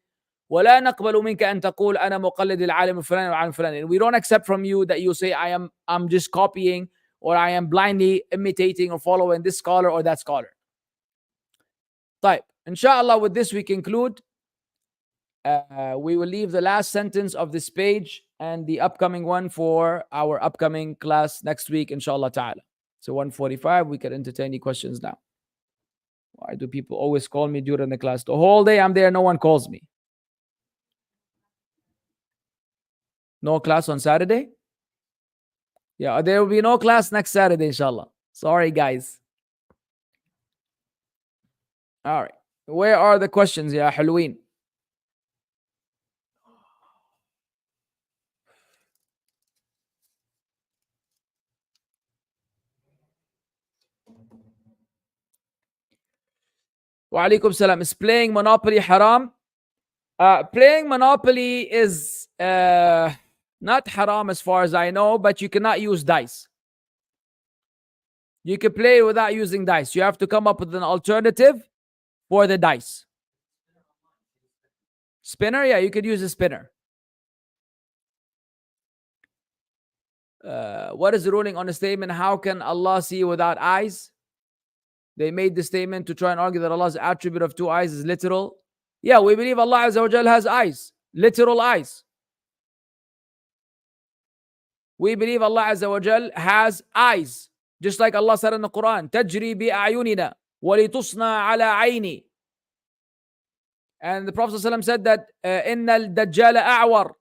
Speaker 1: ولا نقبل منك أن تقول أنا مقلد العالم الفلاني والعالم الفلاني. We don't accept from you that you say I'm just copying, or I am blindly imitating or following this scholar or that scholar. طيب, inshallah, with this we conclude. We will leave the last sentence of this page and the upcoming one for our upcoming class next week, inshallah ta'ala. So 1:45, we can entertain any questions now. Why do people always call me during the class? The whole day I'm there, no one calls me. No class on Saturday? Yeah, there will be no class next Saturday, inshallah. Sorry, guys. All right. Where are the questions, ya Halween? Wa alaikum salam. Is playing Monopoly haram? Playing Monopoly is not haram as far as I know, but you cannot use dice. You can play without using dice. You have to come up with an alternative for the dice. Spinner? Yeah, you could use a spinner. What is the ruling on the statement, how can Allah see without eyes? They made the statement to try and argue that Allah's attribute of 2 eyes is literal. Yeah, we believe Allah Azza wa Jal has eyes, literal eyes. We believe Allah Azza wa Jal has eyes. Just like Allah said in the Quran, تَجْرِي بِأَعْيُنِنَا وَلِتُصْنَى عَلَى عَيْنِي. And the Prophet ﷺ said that إِنَّ الدَّجَّالَ أَعْوَرْ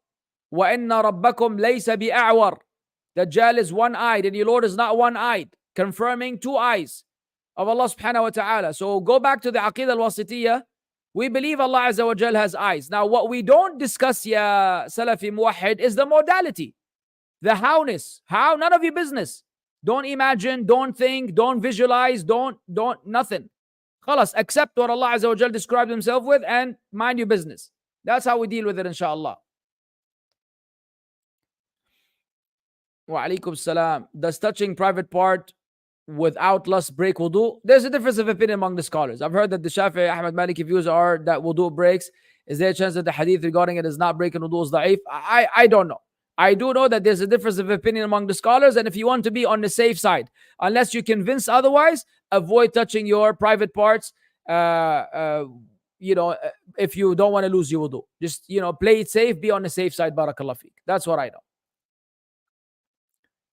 Speaker 1: وَإِنَّ رَبَّكُمْ لَيْسَ بِأَعْوَرْ. Dajjal is one-eyed and your Lord is not one-eyed, confirming two eyes of Allah subhanahu wa ta'ala. So go back to the Aqeedah Al-Waasitiyaah. We believe Allah Azza wa Jal has eyes. Now what we don't discuss, ya Salafi Muwahid, is the modality. The howness. How? None of your business. Don't imagine, don't think, don't visualize, don't, nothing. Khalas, accept what Allah Azza wa Jal described himself with and mind your business. That's how we deal with it, inshallah. Wa alaikum salam. Does touching private part without lust break wudu? There's a difference of opinion among the scholars. I've heard that the Shafi'i Ahmad Maliki views are that wudu breaks. Is there a chance that the hadith regarding it is not breaking wudu is da'if? I don't know. I do know that there's a difference of opinion among the scholars, and if you want to be on the safe side, unless you're convinced otherwise, avoid touching your private parts. If you don't want to lose your wudu, just play it safe, be on the safe side. Barakallah feek. That's what I know.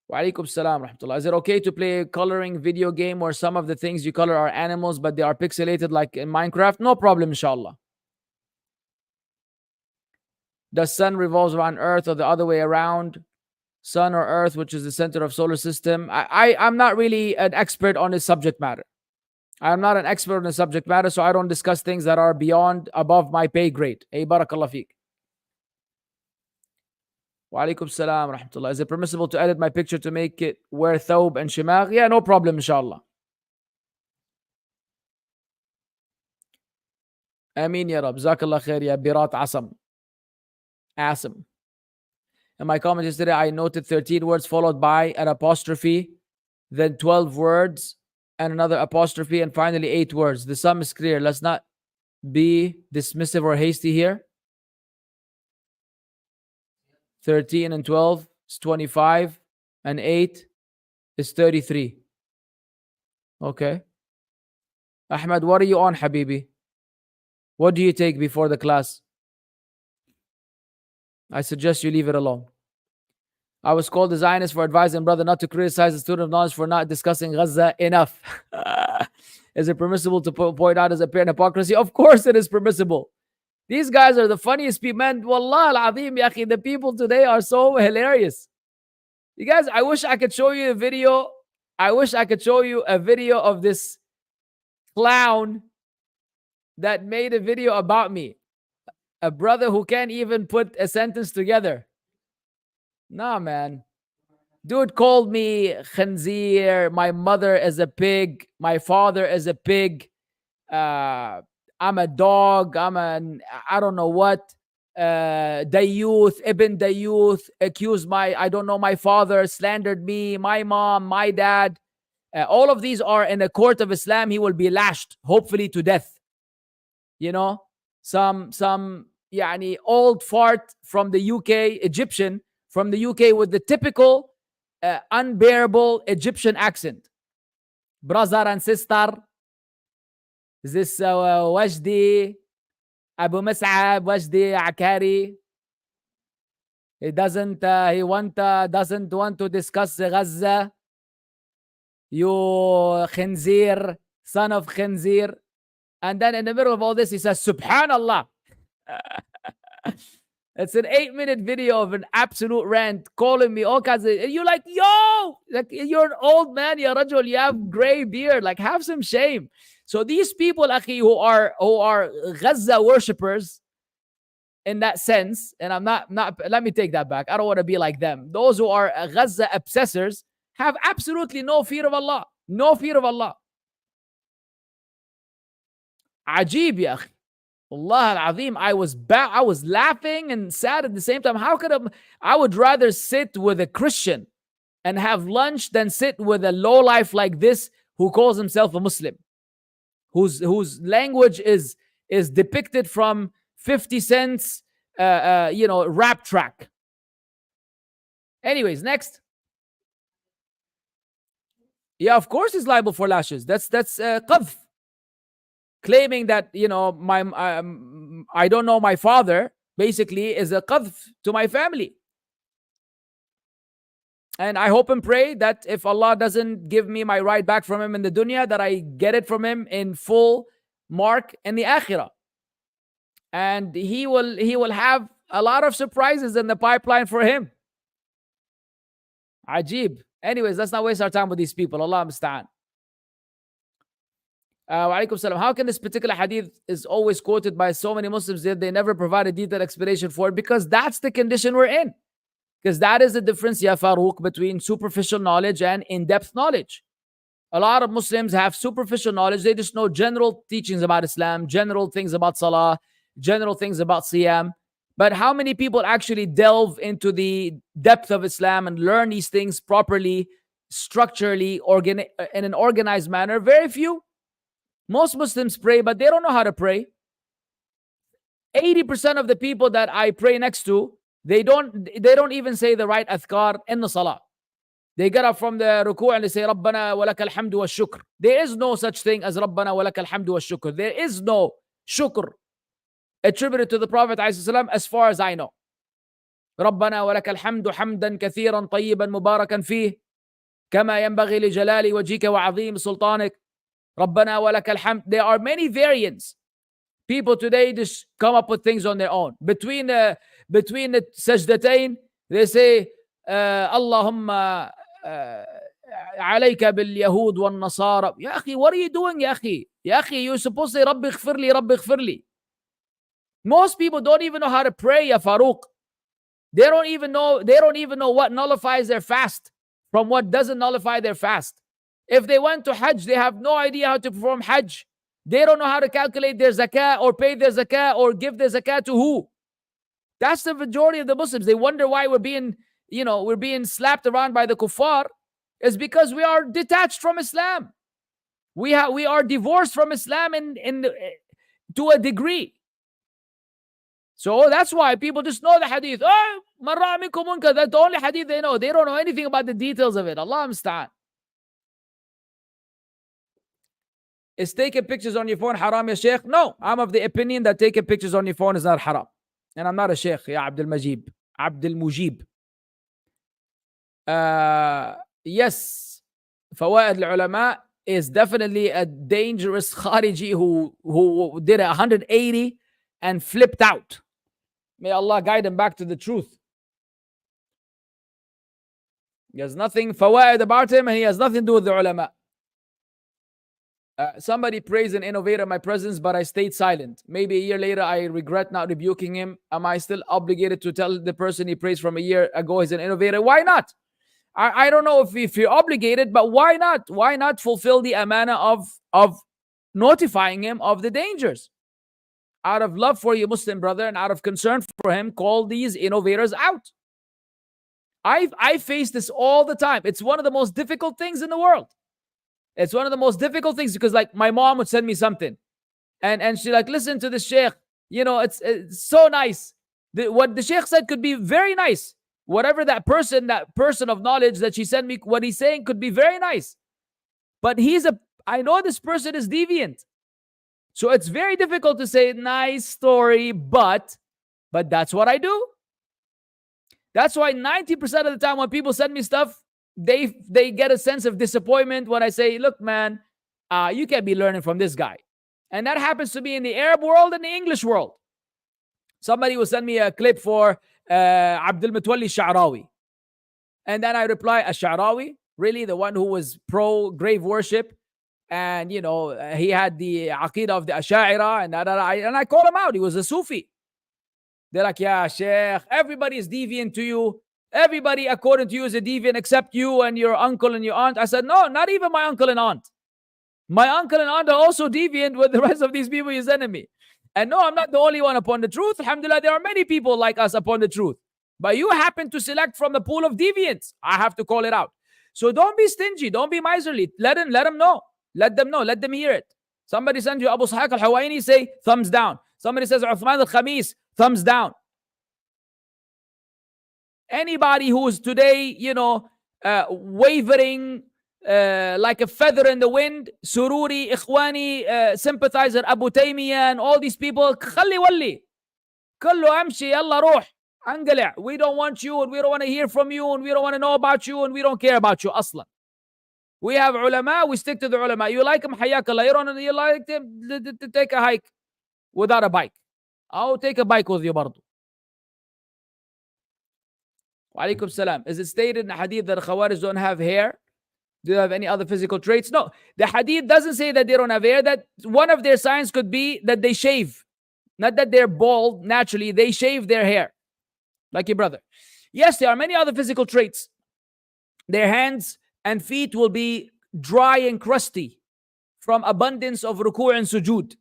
Speaker 1: Wa alaikum salam rahmatullah. Is it okay to play a coloring video game where some of the things you color are animals, but they are pixelated like in Minecraft? No problem, inshallah. The sun revolves around Earth or the other way around? Sun or Earth, which is the center of solar system? I'm not really an expert on this subject matter. I'm not an expert on the subject matter, so I don't discuss things that are above my pay grade. Hey, barakallah feek. Wa alaikum salam rahmatullah. Is it permissible to edit my picture to make it wear thawb and shimagh? Yeah, no problem, inshallah. Ameen ya Rab. Jazakallah khair ya Birat Asam. Asim. In my comment yesterday, I noted 13 words followed by an apostrophe, then 12 words and another apostrophe, and finally 8 words. The sum is clear. Let's not be dismissive or hasty here. 13 and 12 is 25, and 8 is 33. Okay. Ahmed, what are you on, Habibi? What do you take before the class? I suggest you leave it alone. I was called a Zionist for advising brother not to criticize the student of knowledge for not discussing Gaza enough. Is it permissible to point out as apparent hypocrisy? Of course it is permissible. These guys are the funniest people. Man, wallah al-azim, ya akhi, the people today are so hilarious. You guys, I wish I could show you a video. I wish I could show you a video of this clown that made a video about me. A brother who can't even put a sentence together. Nah, man. Dude called me khanzir. My mother is a pig. My father is a pig. I'm a dog. I don't know what. Dayuth, Ibn Dayuth, accused my father, slandered me, my mom, my dad. All of these are in the court of Islam. He will be lashed, hopefully to death. Some old fart from the UK, Egyptian from the UK with the typical unbearable Egyptian accent. Brother and sister, this Wajdi, Abu Mussab, Wajdi, Akkari. He doesn't want to discuss Gaza. You khinzir, son of khinzir. And then in the middle of all this, he says, Subhanallah. It's an 8-minute video of an absolute rant calling me all kinds of, and you're like, yo, like you're an old man, ya rajul, you have gray beard, like have some shame. So these people, akhi, who are Gaza worshippers in that sense, and I'm not, let me take that back. I don't want to be like them. Those who are Gaza obsessors have absolutely no fear of Allah. No fear of Allah. Ajib, ya akhi. Allah al-Azim, I was laughing and sad at the same time. How could I would rather sit with a Christian and have lunch than sit with a lowlife like this who calls himself a Muslim, whose language is depicted from 50 Cent's rap track. Anyways, next. Yeah, of course he's liable for lashes. That's qadhf. Claiming that, I don't know my father, basically is a qadhf to my family. And I hope and pray that if Allah doesn't give me my right back from him in the dunya, that I get it from him in full mark in the akhirah. And he will have a lot of surprises in the pipeline for him. Ajib. Anyways, let's not waste our time with these people. Allah musta'an. Wa alaikum salam. How can this particular hadith is always quoted by so many Muslims that they never provide a detailed explanation for it? Because that's the condition we're in. Because that is the difference, Ya Farouk, between superficial knowledge and in-depth knowledge. A lot of Muslims have superficial knowledge. They just know general teachings about Islam, general things about Salah, general things about Siyam. But how many people actually delve into the depth of Islam and learn these things properly, structurally, in an organized manner? Very few. Most Muslims pray, but they don't know how to pray. 80% of the people that I pray next to, they don't even say the right adhkar in the salah. They get up from the ruku' and they say, Rabbana wa lakal hamdu wa shukr. There is no such thing as Rabbana wa lakal hamdu wa shukr. There is no shukr attributed to the Prophet ﷺ as far as I know. Rabbana wa lakal hamdu hamdan kathiran tayyiban mubarakan fih kama yanbaghi li jalali wajhika wa azim sultanik. Rabbana wa lakal hamd. There are many variants. People today just come up with things on their own. Between the sajdatayn, they say, Allahumma alayka bil yahud wal nasara. Ya akhi, what are you doing, ya akhi? Ya akhi, you're supposed to say, Rabbi ighfirli, Rabbi ighfirli. Most people don't even know how to pray, ya Farouk. They don't even know what nullifies their fast from what doesn't nullify their fast. If they went to Hajj, they have no idea how to perform Hajj. They don't know how to calculate their zakah or pay their zakah or give their zakah to who. That's the majority of the Muslims. They wonder why we're being slapped around by the kuffar. It's because we are detached from Islam. We are divorced from Islam to a degree. So that's why people just know the hadith. Oh, marra minkum munkar. That's the only hadith they know. They don't know anything about the details of it. Allah musta'an. Is taking pictures on your phone haram, ya Shaykh? No, I'm of the opinion that taking pictures on your phone is not haram. And I'm not a Shaykh, ya Abdul Mujib. Yes, Fawaid al-Ulama is definitely a dangerous Khariji who did 180 and flipped out. May Allah guide him back to the truth. There's nothing Fawaid about him and he has nothing to do with the ulama. Somebody praised an innovator in my presence, but I stayed silent. Maybe a year later, I regret not rebuking him. Am I still obligated to tell the person he praised from a year ago he's an innovator? Why not? I don't know if you're obligated, but why not? Why not fulfill the amana of notifying him of the dangers? Out of love for your Muslim brother and out of concern for him, call these innovators out. I face this all the time. It's one of the most difficult things in the world. It's one of the most difficult things because, like, my mom would send me something, and she like, listen to the Shaykh. You know, it's so nice. What the Shaykh said could be very nice. Whatever that person of knowledge that she sent me, what he's saying could be very nice. But I know this person is deviant. So it's very difficult to say, nice story, but that's what I do. That's why 90% of the time when people send me stuff, they get a sense of disappointment when I say, look, man, you can't be learning from this guy. And that happens to me in the Arab world and the English world. Somebody will send me a clip for Abdul Mutawalli Sha'rawi. And then I reply, Sha'rawi? Really? The one who was pro grave worship? And, you know, he had the Aqeedah of the Ash'ari and I call him out. He was a Sufi. They're like, yeah, Shaykh, everybody is deviant to you. Everybody, according to you, is a deviant except you and your uncle and your aunt. I said, no, not even my uncle and aunt. My uncle and aunt are also deviant with the rest of these people you're sending me. And no, I'm not the only one upon the truth. Alhamdulillah, there are many people like us upon the truth. But you happen to select from the pool of deviants. I have to call it out. So don't be stingy. Don't be miserly. Let them know. Let them know. Let them hear it. Somebody sends you Abu Ishaq al-Huwaini, say thumbs down. Somebody says Uthman al-Khamis, thumbs down. Anybody who is today, wavering like a feather in the wind, Sururi, Ikhwani, sympathizer, Abu Taymiyyah, and all these people, خلي ولي. كله أمشي يلا روح. انقلع. We don't want you, and we don't want to hear from you, and we don't want to know about you, and we don't care about you أصلا. We have ulama, we stick to the ulama. You like them, حياك الله. You don't you like them, take a hike without a bike. I'll take a bike with you برضو. وعليكم السلام. Is it stated in the hadith that the Khawarij don't have hair? Do they have any other physical traits? No. The hadith doesn't say that they don't have hair. That one of their signs could be that they shave. Not that they're bald naturally. They shave their hair. Like your brother. Yes, there are many other physical traits. Their hands and feet will be dry and crusty from abundance of ruku' and sujood.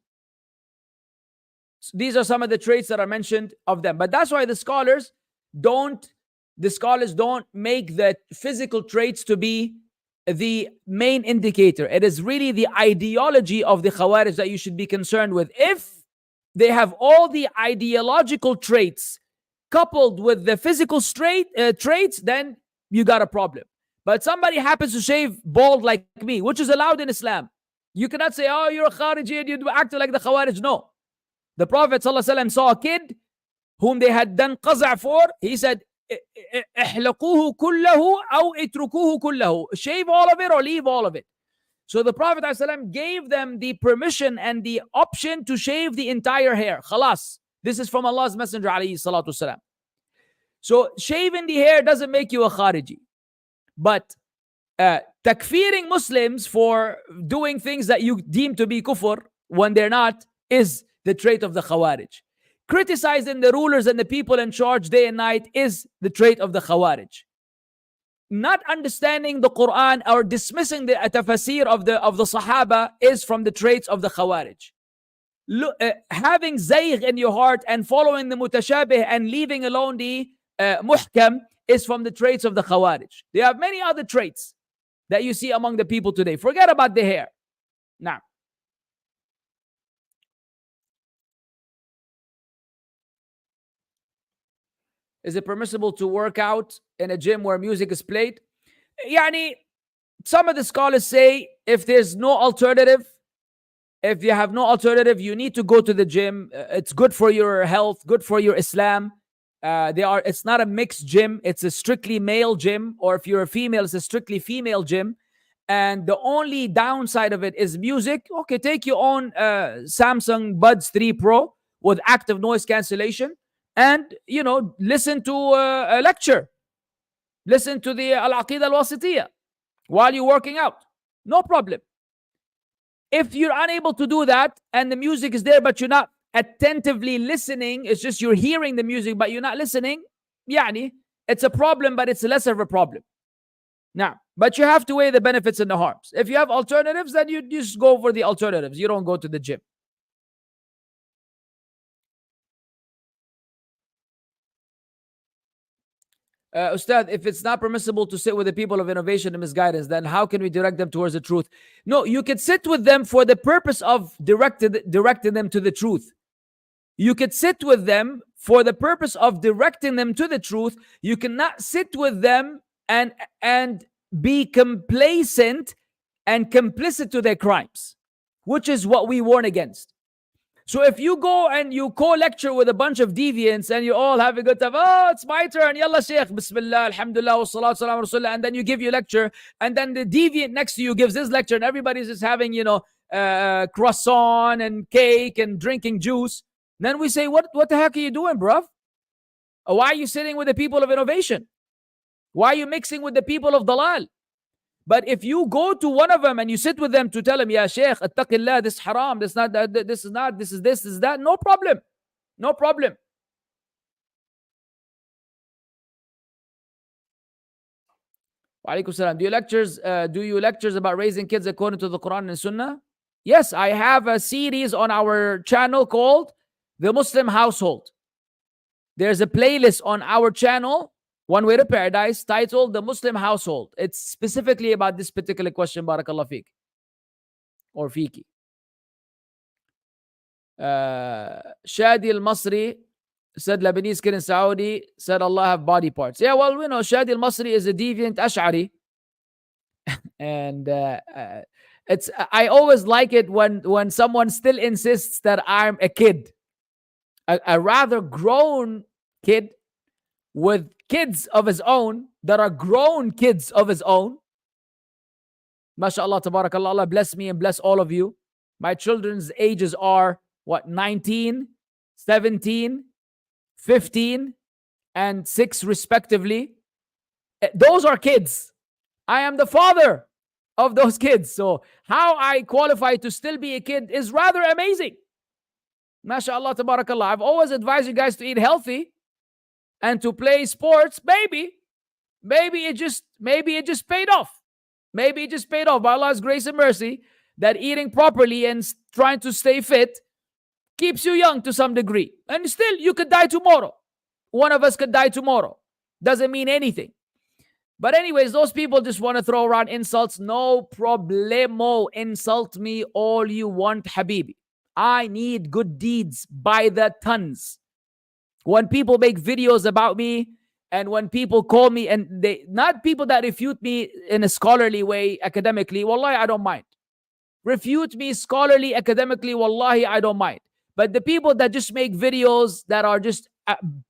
Speaker 1: So these are some of the traits that are mentioned of them. But that's why the scholars don't make the physical traits to be the main indicator. It is really the ideology of the Khawarij that you should be concerned with. If they have all the ideological traits coupled with the physical traits, then you got a problem. But somebody happens to shave bald like me, which is allowed in Islam. You cannot say, oh, you're a Khariji and you act like the Khawarij. No. The Prophet ﷺ saw a kid whom they had done qaza' for. He said, احلقوه كله أو اتركوه كله. Shave all of it or leave all of it. So the Prophet ﷺ gave them the permission and the option to shave the entire hair. Khalas. This is from Allah's Messenger alayhi salatu wasalam. So shaving the hair doesn't make you a Khariji. But takfiring Muslims for doing things that you deem to be kufr when they're not is the trait of the Khawarij. Criticizing the rulers and the people in charge day and night is the trait of the Khawarij. Not understanding the Quran or dismissing the tafsir of the Sahaba is from the traits of the Khawarij. Having zayg in your heart and following the mutashabih and leaving alone the muhkam is from the traits of the Khawarij. They have many other traits that you see among the people today. Forget about the hair. Now, is it permissible to work out in a gym where music is played? Yani, some of the scholars say if there's no alternative, if you have no alternative, you need to go to the gym. It's good for your health, good for your Islam. It's not a mixed gym. It's a strictly male gym. Or if you're a female, it's a strictly female gym. And the only downside of it is music. Okay, take your own Samsung Buds 3 Pro with active noise cancellation. And, listen to a lecture. Listen to the Al-Aqeedah Al-Waasitiyaah while you're working out. No problem. If you're unable to do that and the music is there, but you're not attentively listening, it's just you're hearing the music, but you're not listening, it's a problem, but it's less of a problem. Now, but you have to weigh the benefits and the harms. If you have alternatives, then you just go for the alternatives. You don't go to the gym. Ustad, if it's not permissible to sit with the people of innovation and misguidance, then how can we direct them towards the truth? No, you can sit with them for the purpose of directing them to the truth. You could sit with them for the purpose of directing them to the truth. You cannot sit with them and be complacent and complicit to their crimes, which is what we warn against. So if you go and you co-lecture with a bunch of deviants and you all have a good time, oh, it's my turn, yalla Shaykh, bismillah, alhamdulillah, wa salatu salam rasulullah, and then you give your lecture, and then the deviant next to you gives his lecture, and everybody's just having, croissant and cake and drinking juice. Then we say, what the heck are you doing, bruv? Why are you sitting with the people of innovation? Why are you mixing with the people of dalal? But if you go to one of them and you sit with them to tell them, Ya Shaykh, attaqillah, this is haram, this is not, this is not, this is that, no problem. No problem. Wa alaikum salam. Do you lectures about raising kids according to the Quran and Sunnah? Yes, I have a series on our channel called The Muslim Household. There's a playlist on our channel, One Way to Paradise, titled The Muslim Household. It's specifically about this particular question, Barakallah Feek. Or Feeki. Shadi al-Masri said Lebanese kid in Saudi said Allah have body parts. Yeah, well, Shadi al-Masri is a deviant Ash'ari. And I always like it when someone still insists that I'm a kid. A rather grown kid with kids of his own that are grown kids of his own. MashaAllah, tabarakallah, Allah bless me and bless all of you. My children's ages are what, 19, 17, 15, and 6 respectively. Those are kids. I am the father of those kids. So how I qualify to still be a kid is rather amazing. MashaAllah, tabarakallah. I've always advised you guys to eat healthy and to play sports. Maybe it just paid off. Maybe it just paid off by Allah's grace and mercy, that eating properly and trying to stay fit keeps you young to some degree. And still, you could die tomorrow. One of us could die tomorrow. Doesn't mean anything. But anyways, those people just want to throw around insults. No problemo. Insult me all you want, Habibi. I need good deeds by the tons. When people make videos about me, and when people call me, and they not people that refute me in a scholarly way, academically, wallahi, I don't mind. Refute me scholarly, academically, wallahi, I don't mind. But the people that just make videos that are just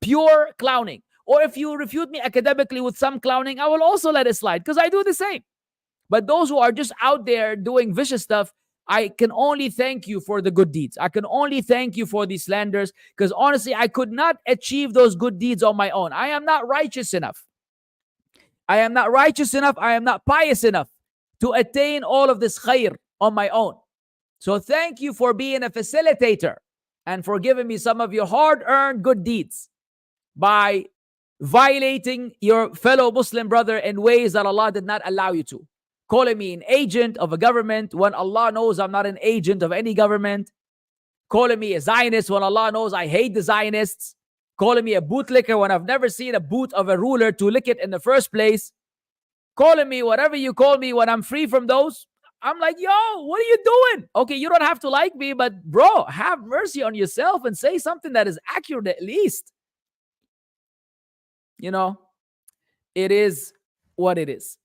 Speaker 1: pure clowning, or if you refute me academically with some clowning, I will also let it slide, because I do the same. But those who are just out there doing vicious stuff, I can only thank you for the good deeds. I can only thank you for these slanders, because honestly, I could not achieve those good deeds on my own. I am not righteous enough. I am not righteous enough. I am not pious enough to attain all of this khair on my own. So thank you for being a facilitator and for giving me some of your hard-earned good deeds by violating your fellow Muslim brother in ways that Allah did not allow you to. Calling me an agent of a government when Allah knows I'm not an agent of any government. Calling me a Zionist when Allah knows I hate the Zionists. Calling me a bootlicker when I've never seen a boot of a ruler to lick it in the first place. Calling me whatever you call me when I'm free from those. I'm like, yo, what are you doing? Okay, you don't have to like me, but bro, have mercy on yourself and say something that is accurate at least. You know, it is what it is.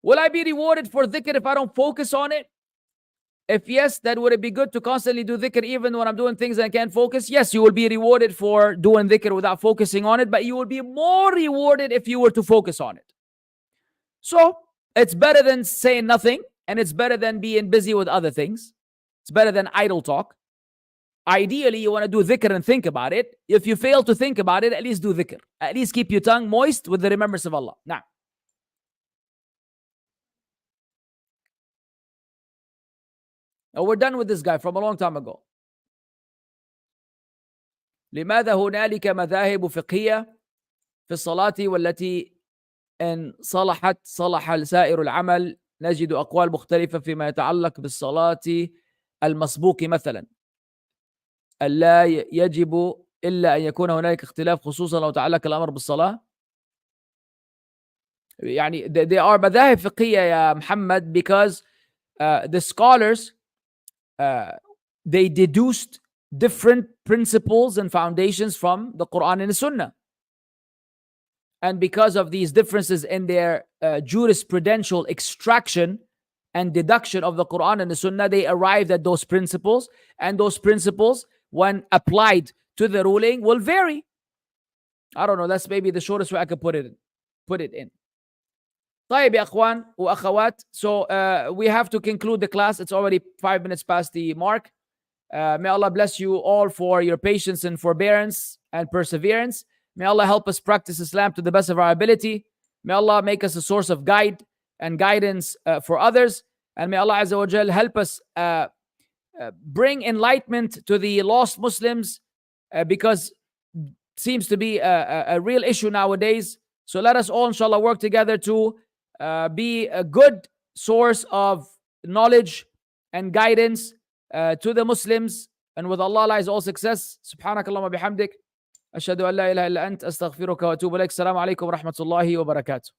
Speaker 1: Will I be rewarded for dhikr if I don't focus on it? If yes, then would it be good to constantly do dhikr even when I'm doing things and I can't focus? Yes, you will be rewarded for doing dhikr without focusing on it, but you will be more rewarded if you were to focus on it. So, it's better than saying nothing, and it's better than being busy with other things. It's better than idle talk. Ideally, you want to do dhikr and think about it. If you fail to think about it, at least do dhikr. At least keep your tongue moist with the remembrance of Allah. Now, we're done with this guy from a long time ago. لماذا هنالك مذاهب فقهية في الصلاة والتي إن صلحت صلح سائر العمل نجد أقوال مختلفة فيما يتعلق بالصلاة المسبوق مثلا ألا يجب إلا أن يكون هنالك اختلاف خصوصا لو تعلق الأمر بالصلاة. يعني they are مذاهب فقهية يا محمد because the scholars they deduced different principles and foundations from the Quran and the Sunnah. And because of these differences in their jurisprudential extraction and deduction of the Quran and the Sunnah, they arrived at those principles. And those principles, when applied to the ruling, will vary. I don't know. That's maybe the shortest way I could put it in. طيب يا أخوان وأخوات. So we have to conclude the class. It's already 5 minutes past the mark. May Allah bless you all for your patience and forbearance and perseverance. May Allah help us practice Islam to the best of our ability. May Allah make us a source of guide and guidance for others. And may Allah Azza wa Jal help us bring enlightenment to the lost Muslims because it seems to be a real issue nowadays. So let us all, inshallah, work together to be a good source of knowledge and guidance to the Muslims. And with Allah lies all success. Subhanakallahumma bihamdik. أشهد أن لا إله إلا أنت أستغفرك وأتوب إليك. السلام عليكم ورحمة الله وبركاته.